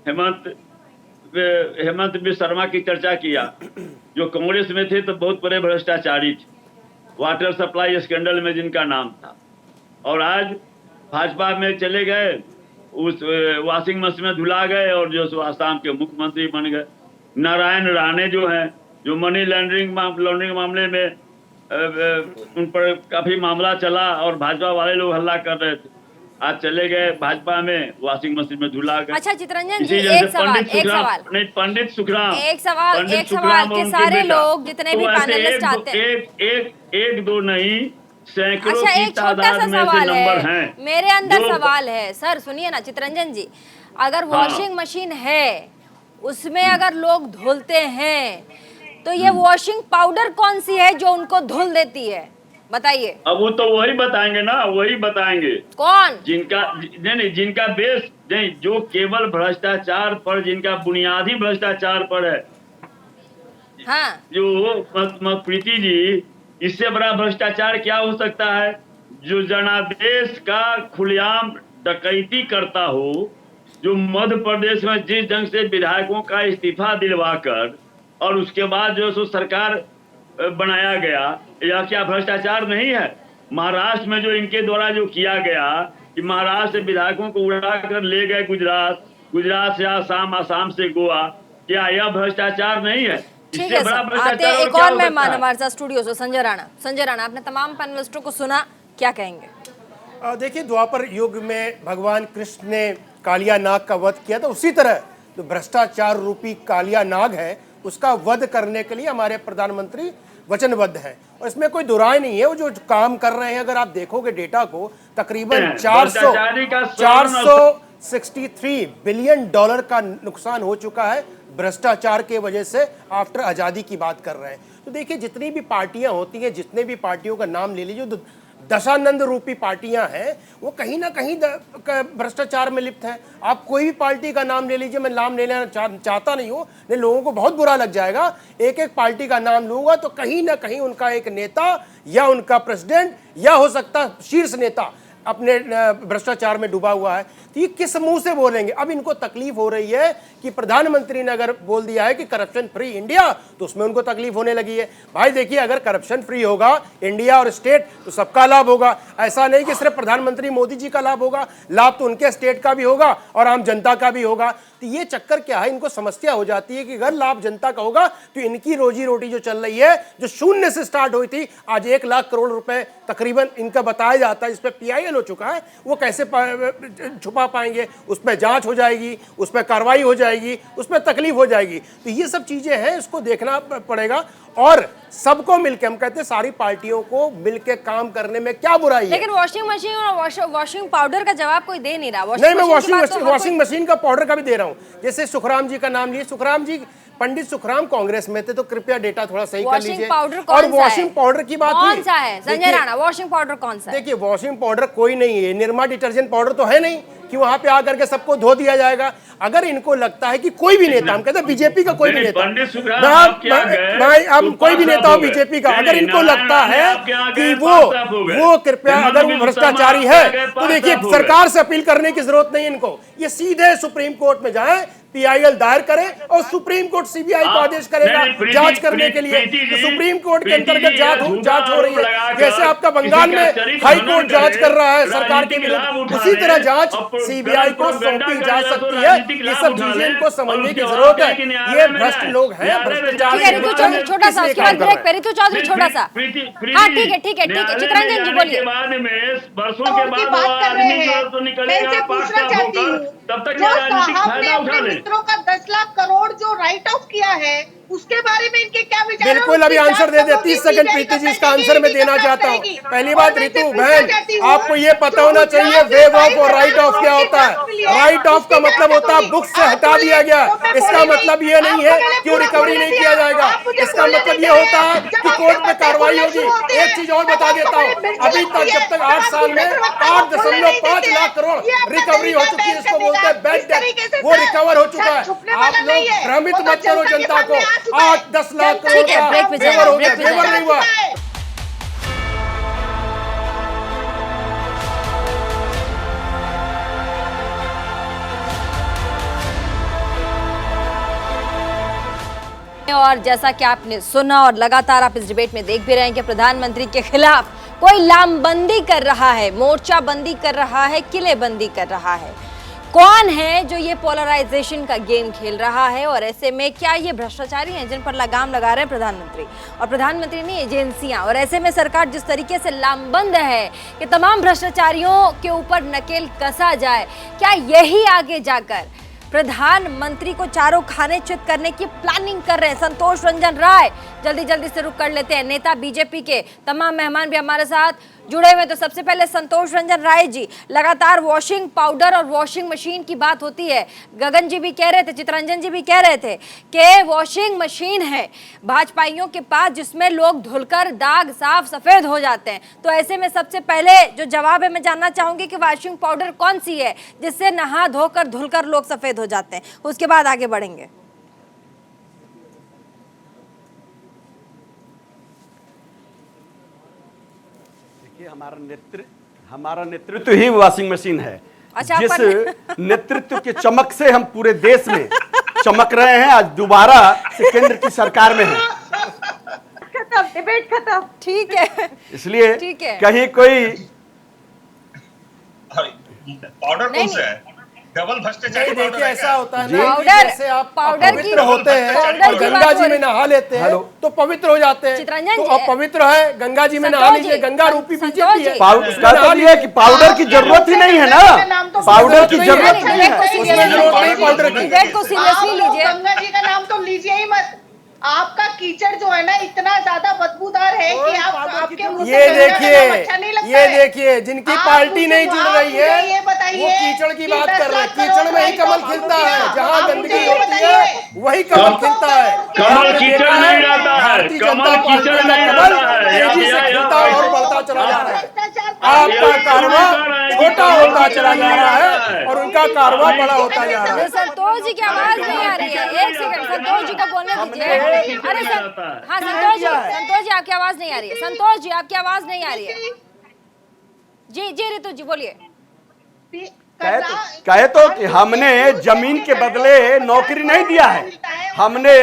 Speaker 11: हेमंत बिश्व शर्मा की चर्चा किया जो कांग्रेस में थे तो बहुत बड़े भ्रष्टाचारी थे, वाटर सप्लाई स्कैंडल में जिनका नाम था, और आज भाजपा में चले गए, उस वॉशिंग मशीन में धुला गए और जो आसाम के मुख्यमंत्री बन गए। नारायण राणे जो हैं, जो मनी लॉन्ड्रिंग मामले में उन पर काफी मामला चला और भाजपा वाले लोग हल्ला कर रहे थे, आज चले गए भाजपा में, वॉशिंग मशीन में धुला गए।
Speaker 1: अच्छा चितरंजन जी, एक सवाल
Speaker 11: पंडित सुखराम,
Speaker 1: एक सवाल के सारे लोग जितने भी पैनलिस्ट आते हैं,
Speaker 11: एक दो नहीं सैकड़ों
Speaker 1: अच्छा,
Speaker 11: की
Speaker 1: एक छोटा सा सवाल है, मेरे अंदर
Speaker 11: जो
Speaker 1: सवाल है। सर सुनिए ना चितरंजन जी, अगर वॉशिंग मशीन है उसमें अगर लोग धुलते हैं तो ये वॉशिंग पाउडर कौन सी है जो उनको धुल देती है, बताइए।
Speaker 11: अब वो तो वही बताएंगे ना, वही बताएंगे
Speaker 1: कौन,
Speaker 11: जिनका बेस नहीं, जो केवल भ्रष्टाचार पर, जिनका बुनियादी भ्रष्टाचार पर है। जो प्रीति जी, इससे बड़ा भ्रष्टाचार क्या हो सकता है? जो जनादेश का खुलेआम डकैती करता हो, जो मध्य प्रदेश में जिस ढंग से विधायकों का इस्तीफा दिलवाकर और उसके बाद जो सो सरकार बनाया गया, यह क्या भ्रष्टाचार नहीं है? महाराष्ट्र में जो इनके द्वारा जो किया गया कि महाराष्ट्र से विधायकों को उड़ा कर ले गए गुजरात, गुजरात से आसाम, आसाम से गोवा, क्या यह भ्रष्टाचार नहीं है?
Speaker 1: ठीक
Speaker 11: इससे
Speaker 1: है
Speaker 11: बड़ा
Speaker 1: सर,
Speaker 11: भ्रष्टाचार
Speaker 1: आते हैं
Speaker 11: और
Speaker 1: एक
Speaker 11: क्या
Speaker 1: और
Speaker 11: हो
Speaker 1: मेहमान
Speaker 11: सकता है?
Speaker 1: हमारे साथ स्टूडियो से, संजय राणा। संजय राणा, आपने तमाम पैनलिस्टों को सुना, क्या कहेंगे?
Speaker 12: देखिए, द्वापर युग में भगवान कृष्ण ने कालिया नाग का वध किया था, उसी तरह जो भ्रष्टाचार रूपी कालिया नाग है उसका वध करने के लिए हमारे प्रधानमंत्री वचनबद्ध हैं। और इसमें कोई दुराय नहीं है, वो जो काम कर रहे हैं, अगर आप देखोगे डेटा को, तकरीबन 463 बिलियन डॉलर का नुकसान हो चुका है भ्रष्टाचार के वजह से आफ्टर आज़ादी की बात कर रहे हैं। तो देखिए, जितनी भी पार्टियां होती हैं, जितने भी पार्टियों का नाम ले लीजिए, जो दशानंद रूपी पार्टियां हैं, वो कहीं ना कहीं भ्रष्टाचार में लिप्त हैं। आप कोई भी पार्टी का नाम ले लीजिए, मैं नाम ले लेना चाहता नहीं हूं, नहीं, लोगों को बहुत बुरा लग जाएगा। एक एक पार्टी का नाम लूंगा तो कहीं ना कहीं उनका एक नेता या उनका प्रेसिडेंट या हो सकता शीर्ष नेता अपने भ्रष्टाचार में डूबा हुआ है। तो ये किस मुंह से बोलेंगे? अब इनको तकलीफ हो रही है कि प्रधानमंत्री ने अगर बोल दिया है कि करप्शन फ्री इंडिया, तो उसमें उनको तकलीफ होने लगी है। भाई देखिए, अगर करप्शन फ्री होगा इंडिया और स्टेट तो सबका लाभ होगा। ऐसा नहीं कि सिर्फ प्रधानमंत्री मोदी जी का लाभ होगा, लाभ तो उनके स्टेट का भी होगा और आम जनता का भी होगा। तो ये चक्कर क्या है, इनको समस्या हो जाती है कि अगर लाभ जनता का होगा तो इनकी रोजी रोटी जो चल रही है, जो शून्य से स्टार्ट हुई थी, आज 1 लाख करोड़ रुपए तकरीबन इनका बताया जाता है, इस पर PIL हो चुका है, वो कैसे छुपा पाएंगे? उस पर जांच हो जाएगी, उस पर कार्रवाई हो जाएगी, उस पर तकलीफ हो जाएगी। तो ये सब चीजें हैं, इसको देखना पड़ेगा। और सबको मिलकर, हम कहते हैं सारी पार्टियों को मिलकर काम करने में क्या बुराई है।
Speaker 1: लेकिन वॉशिंग मशीन और वॉशिंग पाउडर का जवाब कोई दे नहीं रहा।
Speaker 12: नहीं, मैं वॉशिंग मशीन का पाउडर का भी दे रहा हूँ। जैसे सुखराम जी का नाम लिए, सुखराम जी, पंडित सुखराम कांग्रेस में थे, तो कृपया डेटा थोड़ा सही कर लीजिए। और वॉशिंग पाउडर की बात
Speaker 1: कौन सा है संजय राणा? वॉशिंग पाउडर कौन सा है?
Speaker 12: देखिए, वॉशिंग पाउडर कोई नहीं है, निर्मा डिटर्जेंट पाउडर तो है नहीं कि वहां पे आकर के सबको धो दिया जाएगा। अगर इनको लगता है कि कोई भी नेता, हम कहते हैं बीजेपी का कोई भी नेता, अब कोई भी नेता हो बीजेपी का, अगर इनको लगता है कि वो कृपया, अगर वो भ्रष्टाचारी है, तो देखिए, सरकार से अपील करने की जरूरत नहीं इनको, ये सीधे सुप्रीम कोर्ट में जाए, PIL दायर करे और सुप्रीम कोर्ट CBI को आदेश करेगा जांच करने के लिए। तो सुप्रीम कोर्ट के अंतर्गत जांच हो रही है। जैसे आपका बंगाल में हाई कोर्ट जांच कर रहा है सरकार के विरुद्ध, उसी तरह जांच CBI को सौंपी जा सकती है। ये सब चीजें इनको समझने की जरूरत है। ये भ्रष्ट लोग हैं, भ्रष्टाचार।
Speaker 1: छोटा सा उसके बाद ब्रेक पे, ऋतु चौधरी छोटा सा। हाँ ठीक है चित्रंजन जी बोलिए।
Speaker 10: बरसों के बाद बात कर रहे हैं, मैं इनसे पूछना चाहती हूँ, तब तक अपने मित्रों का 10 लाख करोड़ जो राइट ऑफ किया है, उसके बारे में इनके क्या विचार?
Speaker 12: बिल्कुल, अभी आंसर दे दे। 30 सेकंड प्रीति जी, इसका आंसर मैं देना चाहता हूँ। पहली बात ऋतु बहन, आपको ये पता होना चाहिए वेव ऑफ और राइट ऑफ क्या होता है। राइट ऑफ का मतलब होता है बुक से हटा दिया गया। इसका मतलब ये नहीं है कि वो रिकवरी नहीं किया जाएगा। इसका मतलब ये होता है कि कोर्ट में कार्रवाई होगी। एक चीज और बता देता हूँ, अभी तक जब तक 8 साल में 8.5 लाख करोड़ रिकवरी हो चुकी है, इसको बोलते हैं बैड डेट, वो रिकवर हो चुका है। आप लोग भ्रमित मत करो जनता को। 8-10 लाख करोड़ का फेवर हो गया, फेवर नहीं हुआ।
Speaker 1: और जैसा कि आपने सुना और लगातार आप इस डिबेट में देख भी रहे हैं कि प्रधानमंत्री के खिलाफ कोई लामबंदी कर रहा है, मोर्चाबंदी कर रहा है, किलेबंदी कर रहा है। कौन है जो ये पोलराइजेशन का गेम खेल रहा है? और ऐसे में क्या ये भ्रष्टाचारी हैं जिन पर लगाम लगा रहे हैं प्रधानमंत्री, और प्रधानमंत्री नहीं, एजेंसियां? और ऐसे में सरकार जिस तरीके से लामबंद है कि तमाम भ्रष्टाचारियों के ऊपर नकेल कसा जाए, क्या यही आगे जाकर प्रधानमंत्री को चारों खाने चित करने की प्लानिंग कर रहे हैं? संतोष रंजन राय, जल्दी से रुक कर लेते हैं, नेता बीजेपी के। तमाम मेहमान भी हमारे साथ जुड़े हुए। तो सबसे पहले संतोष रंजन राय जी, लगातार वॉशिंग पाउडर और वॉशिंग मशीन की बात होती है। गगन जी भी कह रहे थे, चित्रंजन जी भी कह रहे थे कि वॉशिंग मशीन है भाजपाइयों के पास जिसमें लोग धुलकर दाग साफ सफेद हो जाते हैं। तो ऐसे में सबसे पहले जो जवाब है, मैं जानना चाहूंगी कि वॉशिंग पाउडर कौन सी है जिससे नहा धोकर धुलकर लोग सफेद हो जाते हैं? उसके बाद आगे बढ़ेंगे।
Speaker 7: हमारा नेतृत्व ही वॉशिंग मशीन है।
Speaker 1: अच्छा,
Speaker 7: जिस नेतृत्व के चमक से हम पूरे देश में चमक रहे हैं, आज दोबारा से केंद्र की सरकार में है।
Speaker 9: खत्म, डिबेट खत्म।
Speaker 1: ठीक है,
Speaker 7: इसलिए
Speaker 1: ठीक है।
Speaker 7: कहीं कोई
Speaker 8: पाउडर कौन सा है? डबल भ्रष्टाचारी
Speaker 12: देखिए ऐसा होता है ना कि
Speaker 1: पाउडर-
Speaker 12: जैसे आप
Speaker 1: पाउडर की-
Speaker 12: पवित्र होते हैं
Speaker 1: पाउडर
Speaker 12: और
Speaker 1: की
Speaker 12: गंगा
Speaker 1: बात
Speaker 12: जी
Speaker 1: हो
Speaker 12: में
Speaker 1: रही-
Speaker 12: नहा लेते हैं तो पवित्र हो जाते हैं।
Speaker 1: चित्ररंजन
Speaker 12: तो
Speaker 1: जी-
Speaker 12: अब पवित्र है, गंगा जी में नहा
Speaker 1: संतोष
Speaker 12: लीजिए,
Speaker 1: जी-
Speaker 12: गंगा रूपी
Speaker 1: संतोष
Speaker 12: बीजेपी है।
Speaker 1: जी-
Speaker 7: कहते लिए कि पाउडर की जरूरत ही नहीं है ना, पाउडर की जरूरत नहीं
Speaker 1: डिबेट को
Speaker 7: है।
Speaker 1: सीरियसली
Speaker 12: जरूरत नहीं पाउडर की।
Speaker 1: डिबेट को सीरियसली
Speaker 10: आप लोग
Speaker 1: लीजिए।
Speaker 10: गंगा जी का नाम तो लीजिए ही मत। आपका कीचड़ जो है ना इतना ज्यादा बदबूदार है कि आपके मुंह से
Speaker 12: ये
Speaker 10: गंगा का नाम अच्छा नहीं
Speaker 12: देखिए,
Speaker 10: लगता
Speaker 12: ये
Speaker 10: है।
Speaker 12: देखिए, जिनकी
Speaker 10: आप
Speaker 12: पार्टी
Speaker 10: मुझे-
Speaker 12: नहीं जुड़
Speaker 10: आप
Speaker 12: रही
Speaker 10: मुझे
Speaker 12: है
Speaker 10: ये बताइए
Speaker 12: वो कीचड़ की
Speaker 10: कि
Speaker 12: बात
Speaker 10: 10
Speaker 12: कर रहे हैं।
Speaker 10: लाख
Speaker 12: कीचड़ में ही
Speaker 10: करोड़
Speaker 12: कमल
Speaker 10: रुपए
Speaker 12: खिलता
Speaker 10: का
Speaker 12: है, जहाँ
Speaker 10: आप
Speaker 12: गंदगी
Speaker 10: मुझे ये
Speaker 12: होती है
Speaker 10: बताइए।
Speaker 12: वही कमल खिलता है।
Speaker 11: कमल
Speaker 12: आपने
Speaker 11: कीचड़
Speaker 12: देखा
Speaker 11: नहीं
Speaker 12: है,
Speaker 11: रहता है,
Speaker 12: भारतीय
Speaker 11: कमल
Speaker 12: जनता पार्टी
Speaker 11: कीचड़
Speaker 12: का
Speaker 11: नहीं
Speaker 12: कमल
Speaker 11: रहता है।
Speaker 12: तेजी से खिलता और बढ़ता चला जा रहा है।
Speaker 10: भ्रष्टाचार
Speaker 12: आपका कारवा छोटा होता चला जा रहा है और उनका कारवा बड़ा होता जा रहा है।
Speaker 1: संतोष जी की आवाज नहीं आ रही है, एक सेकंड संतोष जी को बोलने दीजिए। अरे हाँ संतोष जी आपकी आवाज नहीं आ रही है। संतोष जी आपकी आवाज नहीं आ रही है। जी रितु जी बोलिए।
Speaker 7: कहे तो कि हमने जमीन के बदले नौकरी नहीं दिया है, हमने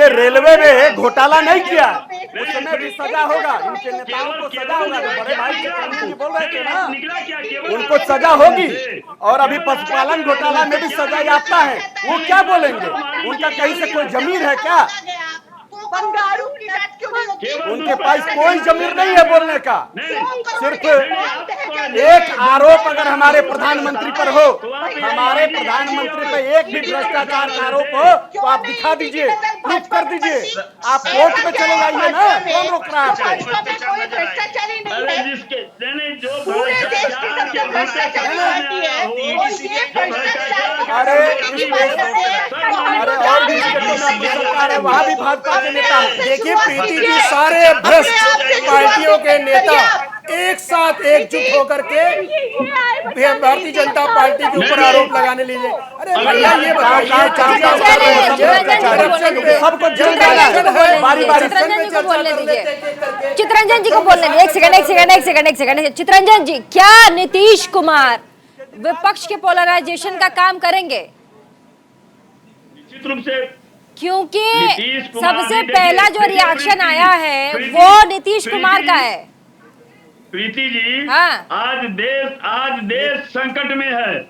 Speaker 7: रेलवे में घोटाला नहीं किया, उसमें भी सजा होगा। इनके नेताओं को सजा होगा। जो बड़े भाई चित्ररंजन जी बोल रहे थे ना, उनको सजा होगी। और अभी पशुपालन घोटाला में भी सजा याफ्ता है, वो क्या बोलेंगे? उनका कहीं से कोई जमीन है क्या?
Speaker 10: बंगारू की जात क्यों नहीं होती?
Speaker 7: उनके पास कोई जमीन नहीं है बोलने का। सिर्फ एक आरोप अगर हमारे प्रधानमंत्री पर हो, हमारे प्रधानमंत्री पर एक भी भ्रष्टाचार का आरोप हो तो आप दिखा दीजिए, प्रूफ कर दीजिए। आप कोर्ट में चले जाइए ना, कौन रोक रहा है आपको?
Speaker 10: कोई भ्रष्टाचारी नहीं
Speaker 11: अरे
Speaker 10: है।
Speaker 11: जिसके नहीं जो
Speaker 10: पूरे देश की सबसे भ्रष्टाचारी पार्टी है और ये भ्रष्टाचार
Speaker 7: अरे और भी स्टेटों में आपकी सरकार है, वहाँ भी भाजपा के नेता है।
Speaker 12: देखिए प्रीति जी, सारे भ्रष्ट पार्टियों के नेता एक साथ एकजुट होकर के भारतीय जनता पार्टी के ऊपर आरोप लगाने लीजिए। अरे भैया ये बताइए,
Speaker 7: सबको जेल जाना है, बारी बारी
Speaker 1: चित्ररंजन जी को बोलने दीजिए। चित्ररंजन जी को बोलने दीजिए। एक सेकंड। चित्ररंजन जी, क्या नीतीश कुमार विपक्ष के पोलराइजेशन का काम करेंगे?
Speaker 11: निश्चित रूप से
Speaker 1: क्योंकि
Speaker 11: नीतीश कुमार
Speaker 1: सबसे
Speaker 11: ने
Speaker 1: पहला जो
Speaker 11: देखिए,
Speaker 1: रिएक्शन आया है
Speaker 11: प्रीति-
Speaker 1: वो नीतीश
Speaker 11: प्रीति
Speaker 1: कुमार का
Speaker 11: जी,
Speaker 1: है।
Speaker 11: प्रीति जी,
Speaker 1: हाँ।
Speaker 11: आज देश संकट में है।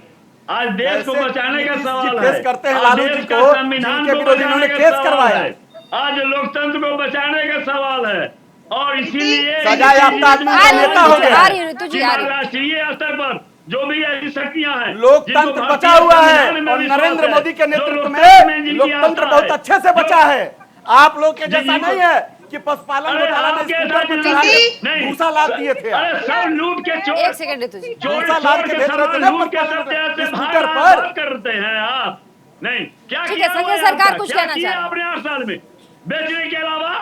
Speaker 11: आज देश को बचाने का सवाल
Speaker 7: केस
Speaker 11: है।
Speaker 7: करते हैं
Speaker 11: आज
Speaker 7: लालू
Speaker 11: देश
Speaker 7: जी
Speaker 11: का
Speaker 7: को,
Speaker 11: संविधान
Speaker 7: जिनके
Speaker 11: को
Speaker 7: विरोधी
Speaker 11: बचाने
Speaker 7: इन्होंने
Speaker 11: का
Speaker 7: केस
Speaker 11: सवाल
Speaker 7: करवाया।
Speaker 11: है। आज लोकतंत्र को बचाने का सवाल है और इसीलिए
Speaker 7: सजा याफ्ता आदमी का नेता हो गया।
Speaker 1: आ रही ऋतु जी, आ रही।
Speaker 11: राष्ट्रीय स्तर पर जो भी ऐसी शक्तियां हैं,
Speaker 7: लोकतंत्र बचा हुआ है और नरेंद्र मोदी के नेतृत्व में लोकतंत्र बहुत अच्छे से बचा है। आप लोग के जैसा नहीं है कि पशुपालन घोटाला में स्कूटर पे चढ़ा के भूसा लाद दिए थे।
Speaker 11: अरे सब लूट के चोर,
Speaker 1: एक सेकंड ऋतु जी।
Speaker 7: भूसा लाद के भेज रहे थे ना
Speaker 11: लूट के सब से
Speaker 7: स्कूटर
Speaker 11: बाहर
Speaker 7: पर।
Speaker 11: करते हैं आप। नहीं क्या
Speaker 1: ठीक है,
Speaker 11: किया
Speaker 1: संजय
Speaker 11: हुआ है
Speaker 1: सरकार
Speaker 11: आपका?
Speaker 1: कुछ
Speaker 11: क्या
Speaker 1: कहना
Speaker 11: किया
Speaker 1: चाह रहे हैं।
Speaker 11: आपने 8 साल में बेचने के अलावा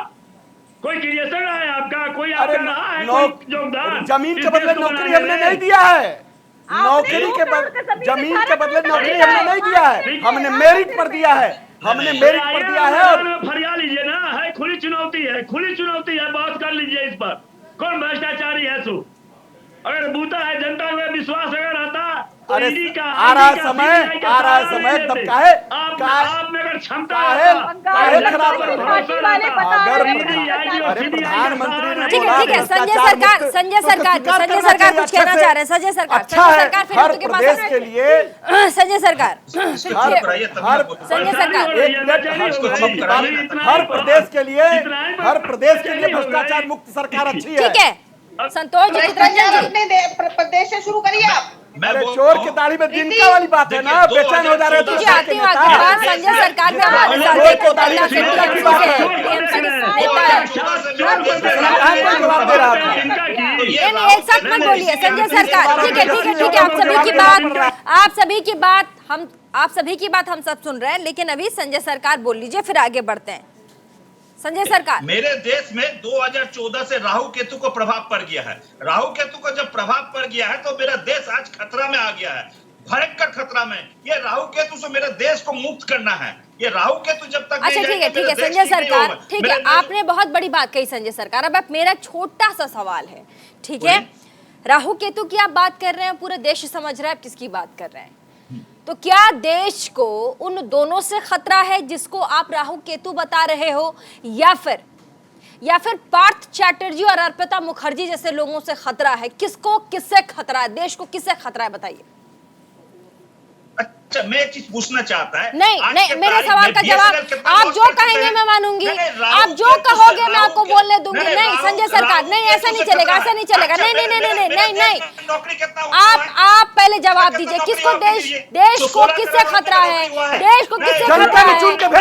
Speaker 11: कोई क्रिएशन रहा है आपका? कोई
Speaker 7: अरे
Speaker 11: आपका रहा है
Speaker 7: नौ-
Speaker 11: कोई योगदान?
Speaker 7: जमीन
Speaker 11: इस
Speaker 7: के बदले
Speaker 11: देश को
Speaker 7: नौकरी
Speaker 11: बनाने
Speaker 7: हमने
Speaker 11: में?
Speaker 7: नहीं दिया है। नौकरी के बदले जमीन के बदले नौकरी हमने नहीं दिया है, हमने मेरिट पर दिया है। हमने मेरिट पर दिया है। और
Speaker 11: फरियाद लीजिए ना, है खुली चुनौती है, खुली चुनौती है, बात कर लीजिए इस पर। कौन भ्रष्टाचारी है सो? अगर बूता है जनता में विश्वास अगर आता तो
Speaker 7: अरे
Speaker 11: ईडी का
Speaker 7: आ रहा
Speaker 11: ईडी का
Speaker 7: समय
Speaker 11: CBI का
Speaker 7: आ रहा
Speaker 11: सवाल
Speaker 7: समय
Speaker 11: नहीं
Speaker 7: तब
Speaker 11: लेते।
Speaker 7: काहे
Speaker 11: आप में अगर क्षमता
Speaker 7: काहे
Speaker 11: आता,
Speaker 7: काहे
Speaker 11: जनता
Speaker 7: खराब
Speaker 11: पर
Speaker 7: कर
Speaker 11: भरोसा
Speaker 7: अगर
Speaker 11: रहता,
Speaker 7: अरे प्रधानमंत्री ने
Speaker 1: ठीक
Speaker 7: बोला
Speaker 1: है संजय
Speaker 7: भ्रष्टाचार
Speaker 1: सरकार
Speaker 7: मुक्त,
Speaker 1: संजय
Speaker 7: तो
Speaker 1: सरकार
Speaker 7: स्वीकार
Speaker 1: संजय
Speaker 7: करना
Speaker 1: सरकार
Speaker 7: चाहिए
Speaker 1: कुछ कहना
Speaker 7: अच्छे
Speaker 1: चाह रहे हैं। संजय सरकार
Speaker 7: अच्छा
Speaker 1: संजय
Speaker 7: है
Speaker 1: सरकार फिर
Speaker 7: हर
Speaker 1: ऋतु के पास
Speaker 7: प्रदेश
Speaker 1: आए।
Speaker 7: के लिए
Speaker 1: संजय सरकार
Speaker 7: हर
Speaker 1: सरकार
Speaker 7: हर प्रदेश के लिए भ्रष्टाचार मुक्त सरकार अच्छी है।
Speaker 1: ठीक है संतोष जी चित्ररंजन जी
Speaker 10: अपने प्रदेश से शुरू करिए आप।
Speaker 7: अरे चोर की दाढ़ी में जिनका वाली बात है ना, बेचैन हो जा रहे
Speaker 1: जी आती हूँ आपके पास। संजय सरकार में हमारे साथ एक नेता से टीएमसी के नेता है।
Speaker 7: जवाब दे रहा था।
Speaker 1: नहीं एक साथ मत बोलिए संजय सरकार। ठीक है आप सभी की बात हम सब सुन रहे हैं, लेकिन अभी संजय सरकार बोल लीजिए फिर आगे बढ़ते हैं। संजय सरकार,
Speaker 8: मेरे देश में 2014 से राहु केतु को प्रभाव पड़ गया है। राहु केतु को जब प्रभाव पड़ गया है तो मेरा देश आज खतरा में आ गया है, भयंकर खतरा में। ये राहु केतु से मेरे देश को मुक्त करना है। ये राहु केतु जब तक
Speaker 1: अच्छा ठीक है संजय सरकार, ठीक है आपने बहुत बड़ी बात कही संजय सरकार। अब मेरा छोटा सा सवाल है, ठीक है, राहु केतु की आप बात कर रहे हैं, पूरे देश समझ रहा है आप किसकी बात कर रहे हैं, तो क्या देश को उन दोनों से खतरा है जिसको आप राहु केतु बता रहे हो, या फिर पार्थ चैटर्जी और अर्पिता मुखर्जी जैसे लोगों से खतरा है? किसको किससे खतरा है? देश को किससे खतरा है बताइए।
Speaker 8: मैं एक चीज पूछना चाहता है।
Speaker 1: नहीं नहीं, मेरे सवाल का जवाब आप जो कहेंगे मैं मानूंगी, आप जो कहोगे मैं आपको बोलने दूंगी। नहीं संजय सरकार, नहीं ऐसा नहीं चलेगा, ऐसा नहीं चलेगा। नहीं नहीं नहीं नहीं नहीं नहीं,
Speaker 8: नौकरी कितना
Speaker 1: आप पहले जवाब दीजिए, किसको देश को किससे खतरा है, देश को किससे खतरा है,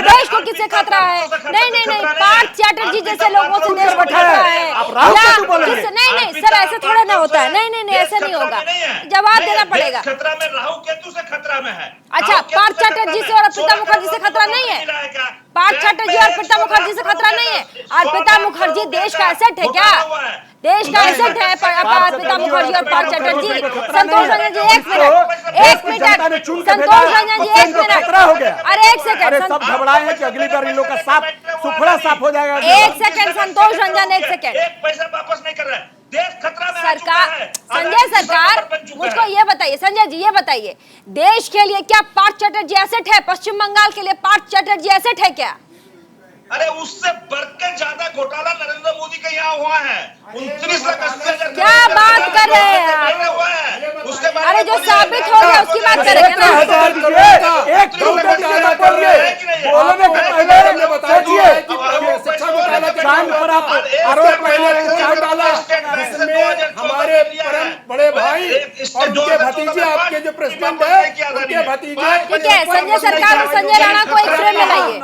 Speaker 1: देश को किससे खतरा है? नहीं नहीं नहीं, पार्थ चैटर्जी जैसे लोगों से देश को खतरा है। नहीं नहीं सर, ऐसे थोड़ा ना होता है। नहीं नहीं नहीं, ऐसा नहीं होगा, जवाब देना पड़ेगा।
Speaker 8: खतरा में राहु केतु से खतरा में है।
Speaker 1: अच्छा, पार्थ चैटर्जी से और अर्पिता मुखर्जी से खतरा नहीं है? पार्थ चैटर्जी और अर्पिता मुखर्जी से खतरा नहीं है? अर्पिता मुखर्जी देश का एसेट है क्या? देश का एसेट है अर्पिता मुखर्जी और पार्थ चैटर्जी। संतोष रंजन जी एक मिनट, संतोष रंजन जी एक मिनट, अरे एक सेकंड,
Speaker 7: सब घबराए हैं कि अगली बार इन लोग का सुफड़ा साफ हो जाएगा।
Speaker 1: एक सेकंड संतोष रंजन, एक सेकंड।
Speaker 8: एक पैसा वापस नहीं कर रहा है, देश खतरा में
Speaker 1: सरकार। संजय सरकार मुझको ये बताइए, संजय जी ये बताइए, देश के लिए क्या पार्थ चैटर्जी एसेट है? पश्चिम बंगाल के लिए पार्थ चैटर्जी एसेट है क्या?
Speaker 8: अरे उससे बढ़कर ज्यादा घोटाला नरेंद्र मोदी का यहाँ हुआ है। 29,80,000
Speaker 1: क्या बात कर रहे हैं आप?
Speaker 8: उसके बाद
Speaker 1: अरे जो साबित हो गया उसकी बात करेंगे ना।
Speaker 12: हमारे परम बड़े भाई और उनके भतीजे, आपके जो प्रेसिडेंट है उनके भतीजे।
Speaker 1: ठीक है, संजय सरकार और संजय राणा को एक फ्रेम में लाइए।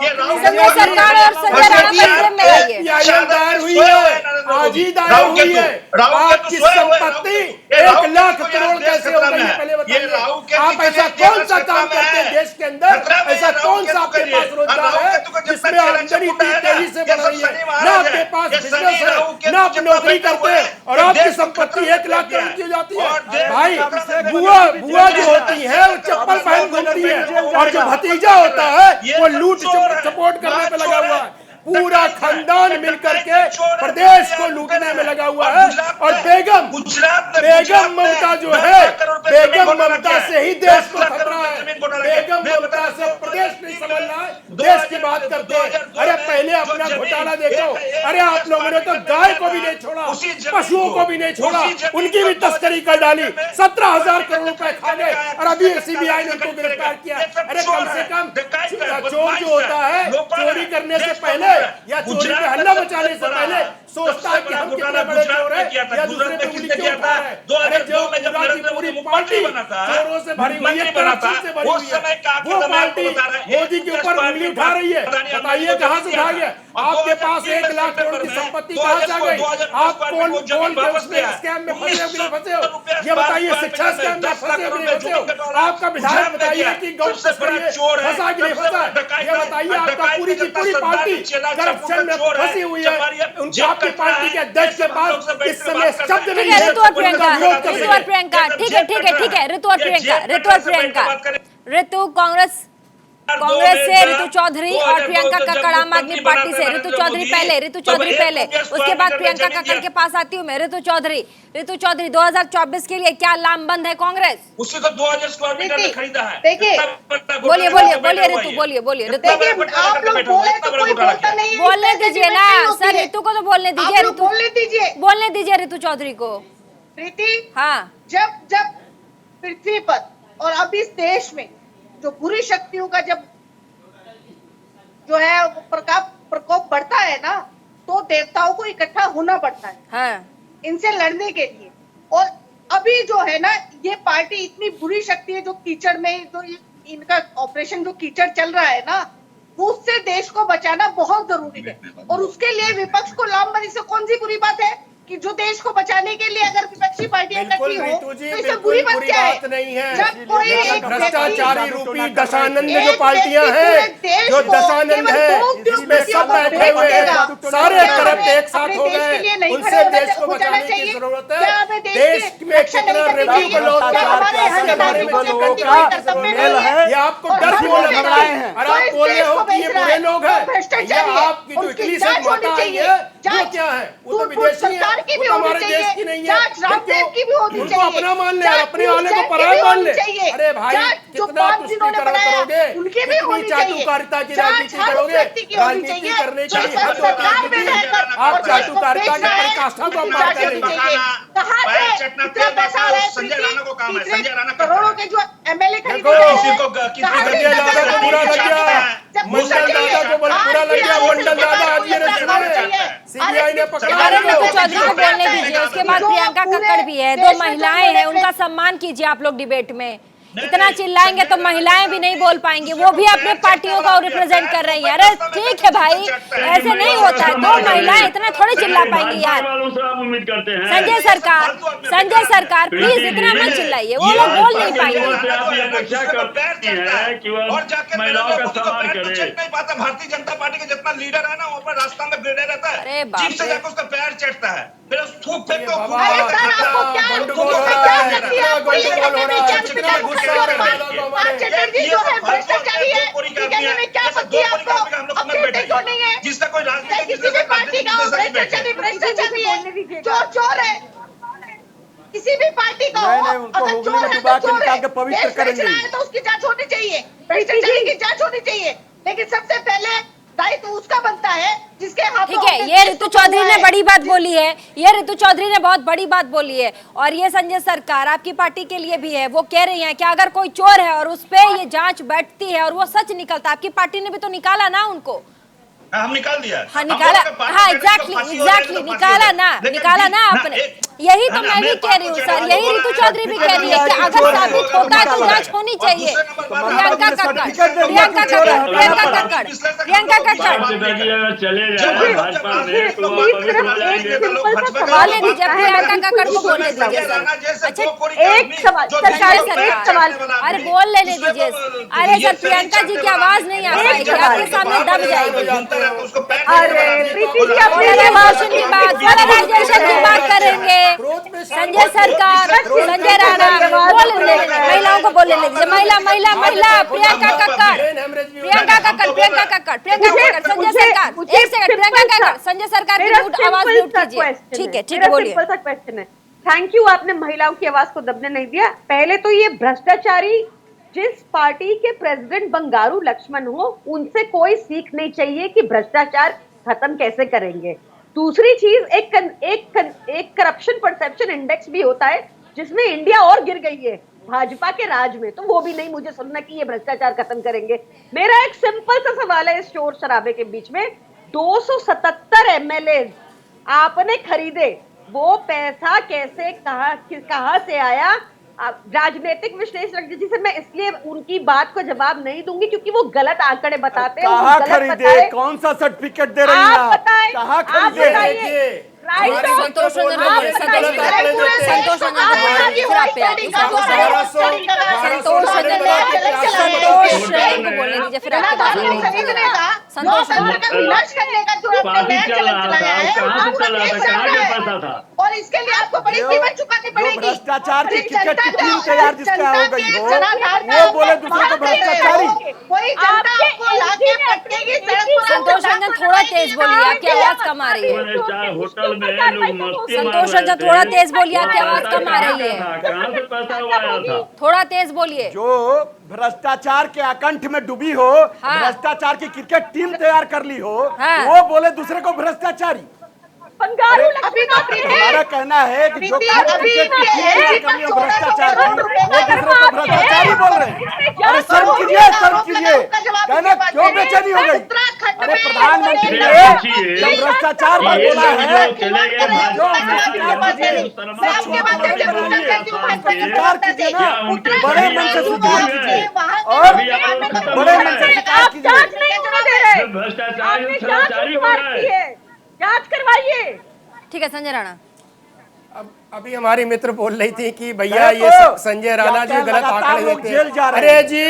Speaker 1: संजय सरकार और संजय राणा को एक फ्रेम में लाइए।
Speaker 12: दायर हुई है, आज ही दायर हुई है। आपकी संपत्ति 1 लाख करोड़ कैसे हो गई है पहले बताइए। आप ऐसा कौन सा काम करते हैं देश के अंदर, ऐसा कौन सा आपके पास रोजगार है जिसमें आमदनी तेजी से बढ़ रही है? ना आपके पास बिजनेस है, ना आप नौकरी करते हैं, और आपकी संपत्ति 1 लाख करोड़ की हो जाती है। भाई बुआ जो होती है वो चप्पल पहन घूमती है, और जो भतीजा होता है वो लूट सपोर्ट करने पे लगा हुआ है। पूरा खानदान मिलकर के प्रदेश को लूटने में लगा हुआ है। और बेगम ममता जो है, बेगम ममता से ही देश को खतरा है। बेगम ममता से प्रदेश नहीं संभलना है, देश की बात करते हैं। अरे पहले अपना घोटाला देखो। अरे आप लोगों ने तो गाय को भी नहीं छोड़ा, पशुओं को भी नहीं छोड़ा, उनकी भी तस्करी कर डाली। 17,000 करोड़ रुपए खा गए, और अभी सीबीआई ने उनको गिरफ्तार किया। अरे कम से कम चोर जो होता है, चोरी करने से पहले या चोरी पे हल्ला मचाने से पहले सोचता है कि हम कितने बड़े चोर हैं, या दूसरे पे उंगली क्यों उठा रहे हैं। अरे जो पूरी पार्टी चोरों से भरी हुई है, करप्शन से भरी हुई है, वो पार्टी मोदी के ऊपर उंगली उठा रही है। बताइए कहां से उठा गया? आपके पास 1 लाख करोड़ की संपत्ति कहां से आ गई? आप कौन के उसमें स्कैम में फंसे हो कि नहीं फंसे हो? ये बताइए, शिक्षा स्कैम में फंसे हो कि नहीं फंसे हो? आपका विधायक बताइए कि गौ फंसा कि नहीं फंसा? ये बताइए, आपका पूरी की पूरी पार्टी करप्शन में फंसी हुई है। उनकी आपकी पार्टी के अध्यक्ष के पास इस समय शब्द नहीं है।
Speaker 1: ऋतु और प्रियंका, ठीक है, ऋतु और प्रियंका, ऋतु कांग्रेस से ऋतु चौधरी और प्रियंका कक्कड़ आम आदमी पार्टी से। ऋतु चौधरी पहले, उसके बाद प्रियंका कक्कड़ के पास आती हूँ मैं। ऋतु चौधरी 2024 के लिए क्या लामबंद है कांग्रेस?
Speaker 8: उससे तो 2000 स्क्वायर मीटर खरीदा है।
Speaker 1: देखिए, बोलिए ऋतु, बोलिए ऋतु।
Speaker 10: आप लोग बोले तो कोई बोलता नहीं है।
Speaker 1: बोलने दीजिए ना सर, ऋतु को तो बोलने दीजिए। बोलने दीजिए ऋतु चौधरी को।
Speaker 10: प्रीति,
Speaker 1: हाँ,
Speaker 10: जब पृथ्वी पर और अब इस देश में जो बुरी शक्तियों का जब जो है प्रकोप बढ़ता है ना, तो देवताओं को इकट्ठा होना पड़ता है।
Speaker 1: हाँ।
Speaker 10: इनसे लड़ने के लिए। और अभी जो है ना, ये पार्टी इतनी बुरी शक्ति है जो कीचड़ में, जो इनका ऑपरेशन जो कीचड़ चल रहा है ना, वो उससे देश को बचाना बहुत जरूरी है। और उसके लिए विपक्ष को लामबंदी से कौन सी बुरी बात है कि जो देश को बचाने के लिए अगर विपक्षी पार्टियां इकट्ठी हो तो इससे बुरी बात क्या है?
Speaker 12: नहीं है।
Speaker 10: जब कोई एक
Speaker 12: भ्रष्टाचारी रूपी दशानंद जो पार्टियां हैं, जो दशानंद है जिसमें सब बैठे हुए हैं, सारे तरफ एक साथ हो गए, उनसे देश को बचाने की जरूरत है। देश में कितना रेवेन्यू का लॉस है, ये आपको डर क्यों लग रहा है? और आप बोल रहे हो कि ये बुरे लोग हैं। आपकी जो इटली से माता आई है वो क्या है? वो तो विदेशी है।
Speaker 10: बिहार की भी होनी चाहिए, जांच रामदेव की भी होनी
Speaker 12: उनको
Speaker 10: चाहिए,
Speaker 12: अपना मान ले और अपने वाले को पराया मान ले। अरे भाई कितना तुष्टीकरण करोगे,
Speaker 10: उनकी भी होनी चाहिए,
Speaker 12: चाटुकारिता की राजनीति करोगे, राजनीति करने की हद होती है। आप चाटुकारिता की पराकाष्ठा को अपमान करेंगे।
Speaker 8: संजय राणा को काम है, संजय राणा
Speaker 10: करोड़ों के जो एमएलए
Speaker 12: संजय दादा को बुरा लग गया, मंडल दादा को बुरा लग गया, मंडल दादा आज ये सीबीआई ने पकड़ा।
Speaker 1: अरे ऋतु चौधरी को बोलने दीजिए, उसके बाद प्रियंका कक्कड़ भी है, दो महिलाएं हैं, उनका सम्मान कीजिए आप लोग डिबेट में। इतना चिल्लाएंगे तो महिलाएं भी नहीं बोल पाएंगी, वो भी अपने पार्टियों का रिप्रेजेंट कर रही है। अरे ठीक है भाई, ऐसे नहीं होता है, दो महिलाएं इतना थोड़ी चिल्ला पाएंगी यार।
Speaker 11: उम्मीद करते हैं
Speaker 1: संजय सरकार प्लीज इतना मत चिल्लाइए, वो लोग बोल नहीं पाएंगे।
Speaker 11: महिलाओं का सम्मान करे।
Speaker 8: नहीं पाता, भारतीय जनता पार्टी का जितना लीडर है ना, वो अपना रास्ता में गिरे रहता है,
Speaker 1: अरे बाप
Speaker 8: जीप से जाकर उसका पैर चटता है, फिर उस थूक फेंक
Speaker 12: हो रहा है,
Speaker 10: चटर्जी जो है भ्रष्टाचारी है, क्या पता है आपको?
Speaker 8: जिसका कोई राजनीतिक
Speaker 10: किसी भी पार्टी का भ्रष्टाचारी है, चोर है, किसी भी पार्टी का हो, अगर चोर है तो चोर है,
Speaker 7: पवित्र करेंगे
Speaker 10: तो उसकी जांच होनी चाहिए, भ्रष्टाचारी की जांच होनी चाहिए, लेकिन सबसे पहले दायित्व उसका बनता है जिसके हाथों।
Speaker 1: ठीक है, ये ऋतु चौधरी ने बड़ी बात बोली है, ये ऋतु चौधरी ने बहुत बड़ी बात बोली है, और ये संजय सरकार आपकी पार्टी के लिए भी है। वो कह रही हैं कि अगर कोई चोर है और उस पे ये जांच बैठती है और वो सच निकलता, आपकी पार्टी ने भी तो निकाला ना उनको।
Speaker 8: हम निकाल दिया,
Speaker 1: हाँ निकाला, हाँ एग्जैक्टली निकाला ना आपने। यही तो मैं भी कह रही हूँ सर, यही ऋतु चौधरी भी कह रही है कि अगर साबित होता है तो जांच होनी चाहिए। प्रियंका कक्कड़
Speaker 11: चले जाए भाजपा में तो
Speaker 1: बोलने दीजिए, प्रियंका कक्कड़ को बोलने दीजिए सर। अच्छा
Speaker 9: एक सवाल,
Speaker 1: अरे बोल लेने दीजिए। अरे सर प्रियंका जी की आवाज नहीं आ पाएगी, आपके सामने दब जाएगी।
Speaker 9: अरे प्रीति जी अपने
Speaker 1: पॉलराइजेशन की बात करेंगे। संजय सरकार, संजय राणा, महिलाओं को बोलने दीजिए। महिला प्रियंका कक्कड़, संजय सरकार, एक सेकंड, प्रियंका कक्कड़, संजय सरकार की आवाज म्यूट कीजिए। ठीक है बोलिए।
Speaker 9: सिंपल सा क्वेश्चन है, थैंक यू, आपने महिलाओं की आवाज को दबने नहीं दिया। पहले तो ये भ्रष्टाचारी जिस पार्टी के प्रेसिडेंट बंगारू लक्ष्मण हो, उनसे कोई सीख नहीं चाहिए कि भ्रष्टाचार खत्म कैसे करेंगे। दूसरी चीज, एक करप्शन परसेप्शन इंडेक्स भी होता है जिसमें इंडिया और गिर गई है भाजपा के राज में, तो वो भी नहीं मुझे सुनना कि ये भ्रष्टाचार खत्म करेंगे। मेरा एक सिंपल सा सवाल है, इस शोर शराबे के बीच में 277 एमएलए आपने खरीदे, वो पैसा कैसे कहां से आया? राजनीतिक विश्लेषक जिसे मैं इसलिए उनकी बात को जवाब नहीं दूंगी क्योंकि वो गलत आंकड़े बताते हैं।
Speaker 7: कहाँ खरीदे, कौन सा सर्टिफिकेट दे रही हैं आप? कहाँ खरीदे?
Speaker 1: संतोष
Speaker 10: और इसके लिए आपको बड़ी कीमत चुकानी पड़ेगी।
Speaker 7: भ्रष्टाचार की क्रिकेट की टीम तैयार जिसका हो गई हो, वो बोले दूसरे को भ्रष्टाचारी।
Speaker 1: संतोष रंजन थोड़ा तेज बोलिए, आपकी आवाज कम आ रही है।
Speaker 11: होटल में लोग मस्ती
Speaker 1: संतोष रंजन थोड़ा तेज बोलिए, आपकी आवाज कम आ रही है।
Speaker 11: कहाँ से पैसा आया था?
Speaker 1: थोड़ा तेज बोलिए।
Speaker 7: जो भ्रष्टाचार के आकंठ में डूबी हो, भ्रष्टाचार की क्रिकेट टीम तैयार कर ली हो, वो बोले दूसरे को भ्रष्टाचारी। हमारा कहना है कि जो क्रिकेट की टीम तैयार कर ली हो भ्रष्टाचार की, वो दूसरे को भ्रष्टाचारी बोल रहे हैं। अरे शर्म कीजिए, कहना क्यों बेचैनी हो गई? अरे प्रधानमंत्री ने जब भ्रष्टाचार पर बोला है जो स्वीकार कीजिए ना, बड़े मन से स्वीकार कीजिए और बड़े मन से स्वीकार कीजिए।
Speaker 11: भ्रष्टाचारी हो रहा है,
Speaker 9: जांच करवाइए।
Speaker 1: ठीक है संजय राणा।
Speaker 12: अब अभी हमारी मित्र बोल रही थी कि भैया ये संजय राणा जी गलत आंकड़े देते हैं। अरे जी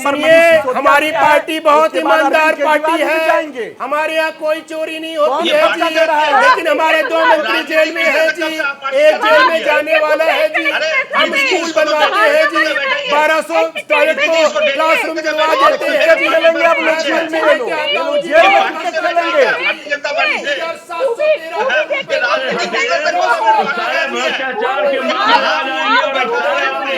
Speaker 12: सुनिए, हमारी पार्टी बहुत ईमानदार पार्टी है, हमारे यहाँ कोई चोरी नहीं होती है जी, लेकिन हमारे 2 मंत्री जेल में है जी, एक जेल में जाने वाला है जी। हम स्कूल बनवाते हैं जी, 1200 टॉयलेट को क्लासरूम दिलवा देते हैं जी।
Speaker 11: भ्रष्टाचार के मामले आ जाएंगे और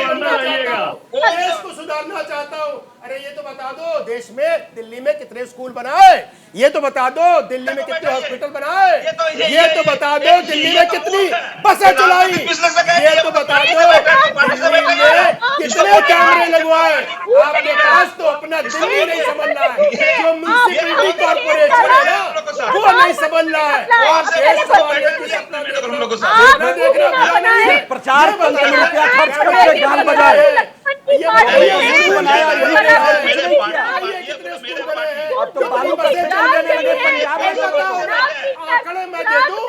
Speaker 11: अंदर रहिएगा।
Speaker 12: देश को सुधारना चाहता हूँ। अरे ये तो बता दो देश में दिल्ली में कितने स्कूल बनाए, ये तो बता दो दिल्ली में कितने हॉस्पिटल बनाए, ये तो बता दो दिल्ली में कितनी बसें चलाई, ये तो बता दो दिल्ली में कितने कैमरे लगवाए। आपके पास तो अपना दिल्ली नहीं समझ रहा है, जो म्यूनिसिपैलिटी कॉर्पोरेशन है ना वो नहीं समझ रहा है। और देश संभालने की सपना देख रहा है, प्रचार खर्च करके गाल बजाए, आंकड़े मैं दे दूं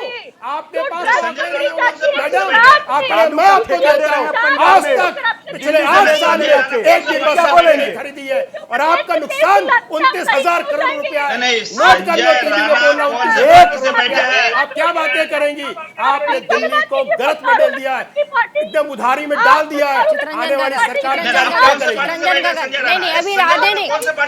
Speaker 12: आपके पास, मैडम आंकड़े मैं आपको देता हूं। आज तक पिछले 8 साल में एक भी बस नहीं खरीदी है और आपका नुकसान 29,000 करोड़ रुपया है। नोट कर लो, टीवी में बोल रहा हूं। आप क्या बातें करेंगी? आपने दिल्ली को गलत बदल दिया है, एकदम उधारी में डाल दिया है। आने वाली सरकार
Speaker 1: नहीं अभी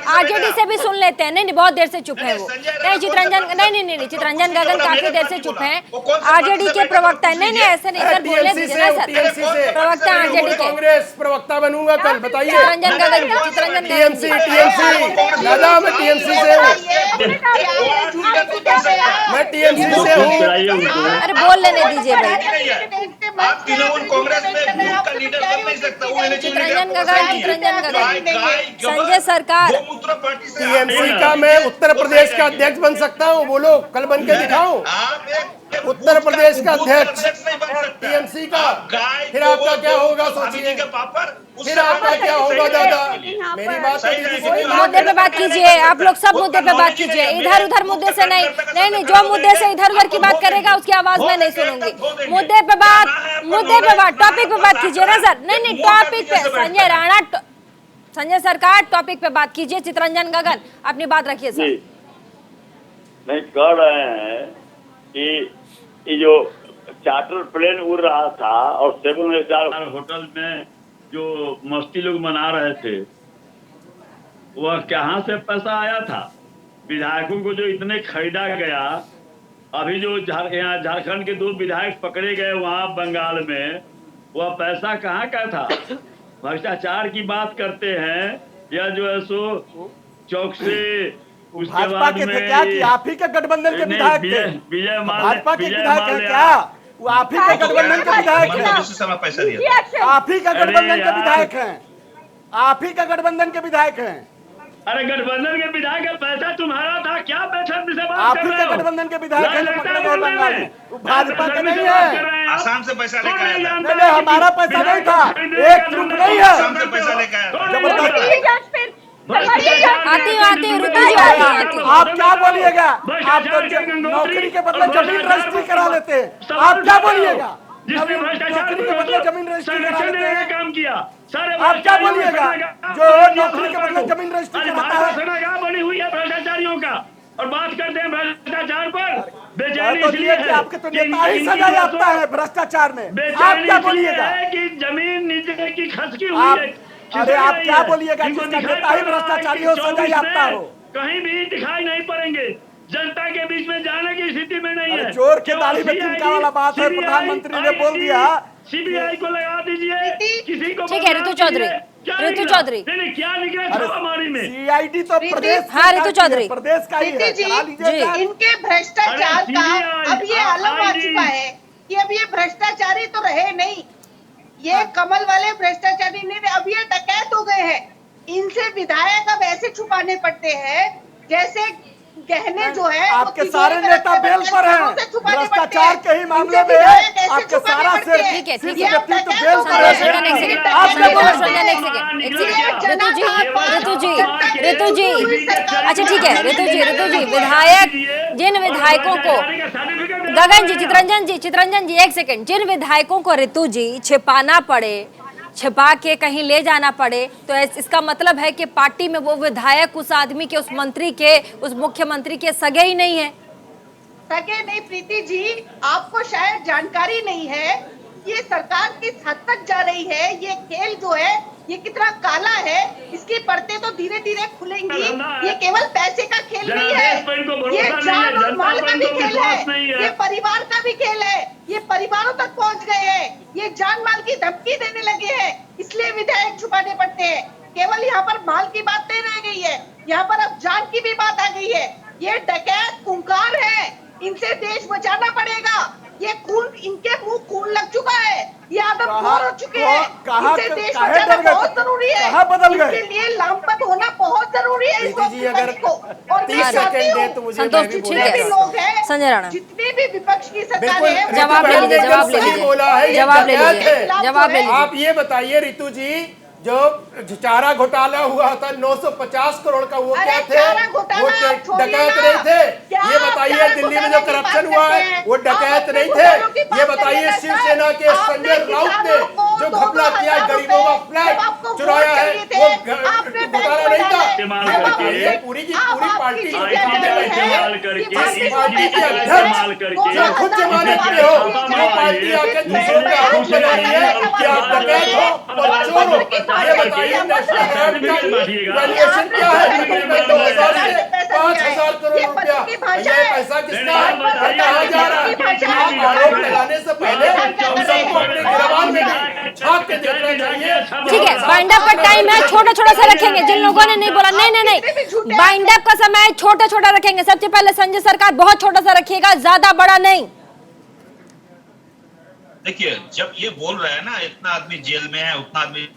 Speaker 1: आरजेडी से भी सुन लेते हैं। नहीं बहुत देर से चुप है वो। नहीं चितरंजन नहीं चितरंजन गगन काफी देर से चुप है। आरजेडी के प्रवक्ता नहीं ऐसे नहीं सर, बोलने दीजिए ना सर। प्रवक्ता आरजेडी के,
Speaker 12: कांग्रेस प्रवक्ता बनूंगा कल, बताइए।
Speaker 1: चितरंजन गगन
Speaker 12: टीएमसी दादा मैं टीएमसी से हूँ, मैं टीएमसी से हूँ।
Speaker 1: अरे बोल लेने दीजिए भाई। चितरंजन गगन संजय सरकार
Speaker 12: टीएमसी का मैं उत्तर प्रदेश का अध्यक्ष बन सकता हूँ, बोलो कल बन के दिखाऊं। उत्तर प्रदेश का अध्यक्ष टीएमसी का, फिर आपका क्या होगा सोचिए, फिर आपका क्या होगा दादा। मेरी बात
Speaker 1: मुद्दे पे बात कीजिए, आप लोग सब मुद्दे पे बात कीजिए, इधर उधर मुद्दे से नहीं जो मुद्दे से इधर उधर की बात करेगा उसकी आवाज मैं नहीं सुनूंगी। मुद्दे पे बात टॉपिक पे बात कीजिए ना सर। नहीं टॉपिक पे संजय राणा, संजय सरकार टॉपिक पे बात कीजिए। चितरंजन गगन अपनी बात रखिए सर।
Speaker 11: नहीं कह रहे हैं कि ये जो चार्टर प्लेन उड़ रहा था और 7 स्टार होटल में जो मस्ती लोग मना रहे थे, वह कहाँ से पैसा आया था? विधायकों को जो इतने खरीदा गया, अभी जो यहाँ झारखंड के 2 विधायक पकड़े गए वहाँ बंगाल में, वह पैसा कहाँ का था? भ्रष्टाचार की बात करते हैं या जो है सो चौक से उसके बाद में
Speaker 7: क्या कि आप ही के गठबंधन के विधायक थे?
Speaker 11: विजय
Speaker 7: भाजपा के विधायक है क्या? वो आप ही के गठबंधन के विधायक हैं, आप ही का गठबंधन के विधायक हैं, आप ही का गठबंधन के विधायक हैं।
Speaker 11: अरे गठबंधन के विधायक का पैसा तुम्हारा था क्या? पैसा
Speaker 7: आप ही के गठबंधन के विधायक हैं पकड़े गए बंगाल में, भाजपा के नहीं है।
Speaker 8: आसाम से पैसा लेकर आया था।
Speaker 7: हमारा पैसा नहीं था, एक ग्रुप नहीं है।
Speaker 8: आसाम से पैसा लेकर आया था।
Speaker 1: आती ऋतु जी आती।
Speaker 7: आप क्या बोलिएगा? आप नौकरी के बदले जमीन रजिस्ट्री करा लेते हैं, आप क्या बोलिएगा? नौकरी के बदले जमीन रजिस्ट्री करा लेते हैं,
Speaker 11: काम किया।
Speaker 7: आप क्या बोलिएगा? जो नौकरी के बदले जमीन रजिस्ट्री कराता है,
Speaker 11: बनी हुई है भ्रष्टाचारियों का। और बात करते हैं भ्रष्टाचार पर, बेचैनी
Speaker 7: तो
Speaker 11: इसलिए है
Speaker 7: आपके तो नेता ही सजा जाता है भ्रष्टाचार में। आप क्या बोलिएगा
Speaker 11: कि जमीन नीचे की खसकी हुई है।
Speaker 7: अरे आप क्या बोलिएगा? जिसका नेता ही भ्रष्टाचारी हो सजा जाता हो,
Speaker 11: कहीं भी दिखाई नहीं पड़ेंगे, जनता के बीच में जाने की स्थिति में नहीं है।
Speaker 7: चोर के दाढ़ी में तिनका वाला बात है, प्रधानमंत्री ने बोल दिया।
Speaker 11: सीबीआई को लगा दीजिए, किसी को।
Speaker 1: ठीक है ऋतु चौधरी
Speaker 11: क्या निकला छापामारी में?
Speaker 7: सीआईडी तो प्रदेश,
Speaker 1: हाँ ऋतु चौधरी
Speaker 7: प्रदेश का ही है, चला लीजिए।
Speaker 10: इनके भ्रष्टाचार का अब ये आलम आ चुका है कि अब ये भ्रष्टाचारी तो रहे नहीं, ये कमल वाले भ्रष्टाचारी नहीं, अब ये डकैत हो गए हैं। इनसे विधायक अब ऐसे छुपाने पड़ते हैं जैसे गहने जो है
Speaker 7: आपके सारे नेता बेल पर हैं, भ्रष्टाचार के ही मामले में आपके सारा सिर व्यक्तित्व बेल पर है।
Speaker 1: ऋतु जी अच्छा ठीक है ऋतु जी विधायक, जिन विधायकों को गगन जी, चितरंजन जी एक सेकंड। जिन विधायकों को ऋतु जी छिपाना पड़े, छिपा के कहीं ले जाना पड़े, तो इसका मतलब है कि पार्टी में वो विधायक उस आदमी के, उस मंत्री के, उस मुख्यमंत्री के सगे ही नहीं है।
Speaker 10: सगे नहीं प्रीति जी, आपको शायद जानकारी नहीं है ये सरकार किस हद तक जा रही है। ये खेल जो है ये कितना काला है, इसकी परतें तो धीरे धीरे खुलेंगी। ये केवल पैसे का खेल नहीं है, ये जान और माल का भी खेल है, ये परिवार का भी खेल है। ये परिवारों तक पहुंच गए हैं, ये जान माल की धमकी देने लगे हैं, इसलिए विधायक छुपाने पड़ते हैं। केवल यहाँ पर माल की बात नहीं रह गई है, यहाँ पर अब जान की भी बात आ गई है। ये डकैत खूंखार है, इनसे देश बचाना पड़ेगा। ये खून, इनके मुंह खून लग चुका है, ये आदमखोर हो चुके हैं। इनसे देश बचाना बहुत जरूरी है, इसके लिए लामबंद होना बहुत जरूरी है इस विपक्ष को। और मैं चाहती हूँ
Speaker 1: संतोष जी, ठीक है,
Speaker 10: लोग हैं
Speaker 1: संजय राणा,
Speaker 10: जितने भी विपक्ष की सरकार है,
Speaker 1: जवाब ले लीजिए।
Speaker 12: आप ये बताइए ऋतु जी, जो चारा घोटाला हुआ था 950 करोड़ का, वो क्या थे? वो डकैत नहीं थे? ये बताइए दिल्ली में जो करप्शन हुआ है वो डकैत नहीं थे? ये बताइए शिवसेना के संजय राउत ने जो घपला किया, गरीबों का फ्लैट चुराया है, वो घोटाला नहीं था? ये पूरी की पूरी पार्टी खुद जमानत पे हो, वो पार्टी आके दूसरों पे आरोप लगा रही है कि आप डकैत हो और चोर हो। ये बताइए नेशनल हेल्थ का वैल्यूएशन क्या है? 2000 से 5000 करोड़ रुपया, ये पैसा किसका है और कहाँ जा रहा है? आप आरोप लगाने से पहले हम सबको अपने गिरबान में झांक के देखना चाहिए।
Speaker 1: ठीक है, बाइंड अप का टाइम है, छोटा छोटा सा रखेंगे। जिन लोगों ने नहीं बोला, नहीं, बाइंड अप का समय छोटा छोटा रखेंगे। सबसे पहले संजय सरकार बहुत छोटा सा रखिएगा, ज्यादा बड़ा नहीं।
Speaker 8: देखिए, जब ये बोल रहे हैं ना इतना आदमी जेल में है, उतना आदमी,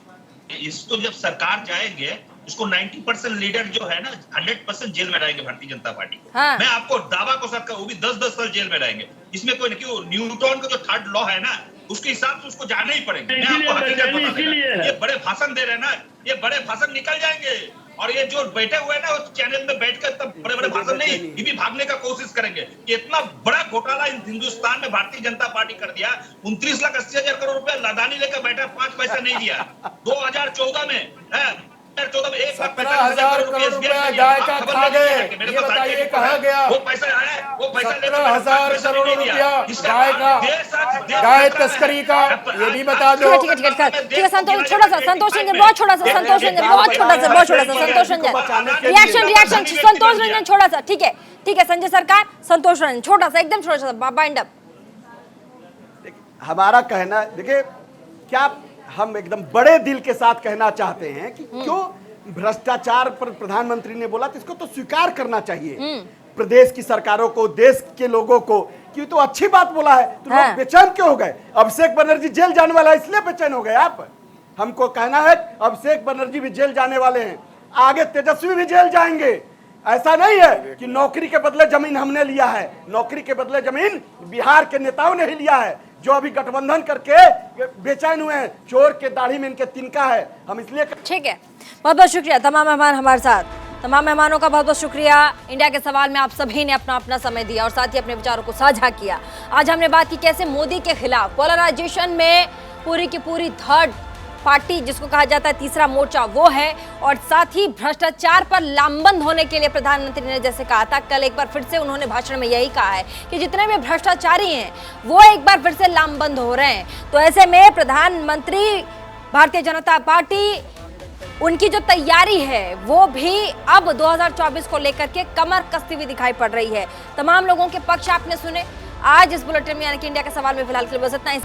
Speaker 8: इसको जब सरकार जाएंगे, इसको 90% लीडर जो है ना 100% जेल में रहेंगे भारतीय जनता पार्टी को। हाँ। मैं आपको दावा को सरकार, वो भी 10-10 साल जेल में रहेंगे। इसमें कोई नहीं, क्यों न्यूटन का जो थर्ड लॉ है ना, उसके हिसाब से उसको जाना ही पड़ेगा। मैं आपको हकीकत बता देना, ये बड़े भाषण दे रहे हैं ना, ये बड़े भाषण निकल जाएंगे। और ये जो बैठे हुए हैं ना चैनल में बैठकर तब बड़े बड़े भाषण नहीं, ये भी भागने का कोशिश करेंगे कि इतना बड़ा घोटाला हिंदुस्तान में भारतीय जनता पार्टी कर दिया। 29,80,000 करोड़ रुपए लदानी लेकर बैठा, 5 पैसा नहीं दिया। 2014 में
Speaker 12: 17,000 करोड़ रुपया गाय का खा गए, ये बताइए कहाँ गया?
Speaker 8: वो पैसा आया, वो पैसा
Speaker 12: 17,000 करोड़ रुपया गाय का, गाय तस्करी का, ये भी बता दो।
Speaker 1: ठीक है, संतोष, छोटा सा संतोष रंजन, बहुत छोटा सा संतोष रंजन, बहुत छोटा सा संतोष रंजन, रिएक्शन संतोष रंजन, छोटा सा। ठीक है संजय सरकार, संतोष रंजन, छोटा सा, एकदम छोटा सा, बाइंड अप।
Speaker 7: हमारा कहना, देखिए, क्या हम एकदम बड़े दिल के साथ कहना चाहते हैं कि क्यों भ्रष्टाचार पर प्रधानमंत्री ने बोला, तो इसको तो स्वीकार करना चाहिए प्रदेश की सरकारों को, देश के लोगों को, क्यों तो अच्छी बात बोला है। तो लोग बेचैन क्यों हो गए? अभिषेक बनर्जी जेल जाने वाला है इसलिए बेचैन हो गए आप? हमको कहना है अभिषेक बनर्जी भी जेल जाने वाले हैं, आगे तेजस्वी भी जेल जाएंगे। ऐसा नहीं है कि नौकरी के बदले जमीन हमने लिया है, नौकरी के बदले जमीन बिहार के नेताओं ने ही लिया है, जो अभी गठबंधन करके बेचैन हुए हैं। चोर के दाढ़ी में इनके तिनका है, हम इसलिए।
Speaker 1: ठीक है, बहुत बहुत शुक्रिया तमाम मेहमान हमारे साथ, तमाम मेहमानों का बहुत बहुत शुक्रिया। इंडिया के सवाल में आप सभी ने अपना अपना समय दिया और साथ ही अपने विचारों को साझा किया। आज हमने बात की कैसे मोदी के खिलाफ पोलराइजेशन में पूरी की पूरी थर्ड पार्टी, जिसको कहा जाता है तीसरा मोर्चा, वो है, और साथ ही भ्रष्टाचार पर लामबंद होने के लिए प्रधानमंत्री ने जैसे कहा था, कल एक बार फिर से उन्होंने भाषण में यही कहा है कि जितने भी भ्रष्टाचारी हैं वो एक बार फिर से लामबंद हो रहे हैं। तो ऐसे में प्रधानमंत्री, भारतीय जनता पार्टी, उनकी जो तैयारी है वो भी अब 2024 को लेकर के कमर कसती हुई दिखाई पड़ रही है। तमाम लोगों के पक्ष आपने सुने। आज इस बुलेटिन में यानी कि इंडिया के सवाल में फिलहाल के लिए बस इतना ही।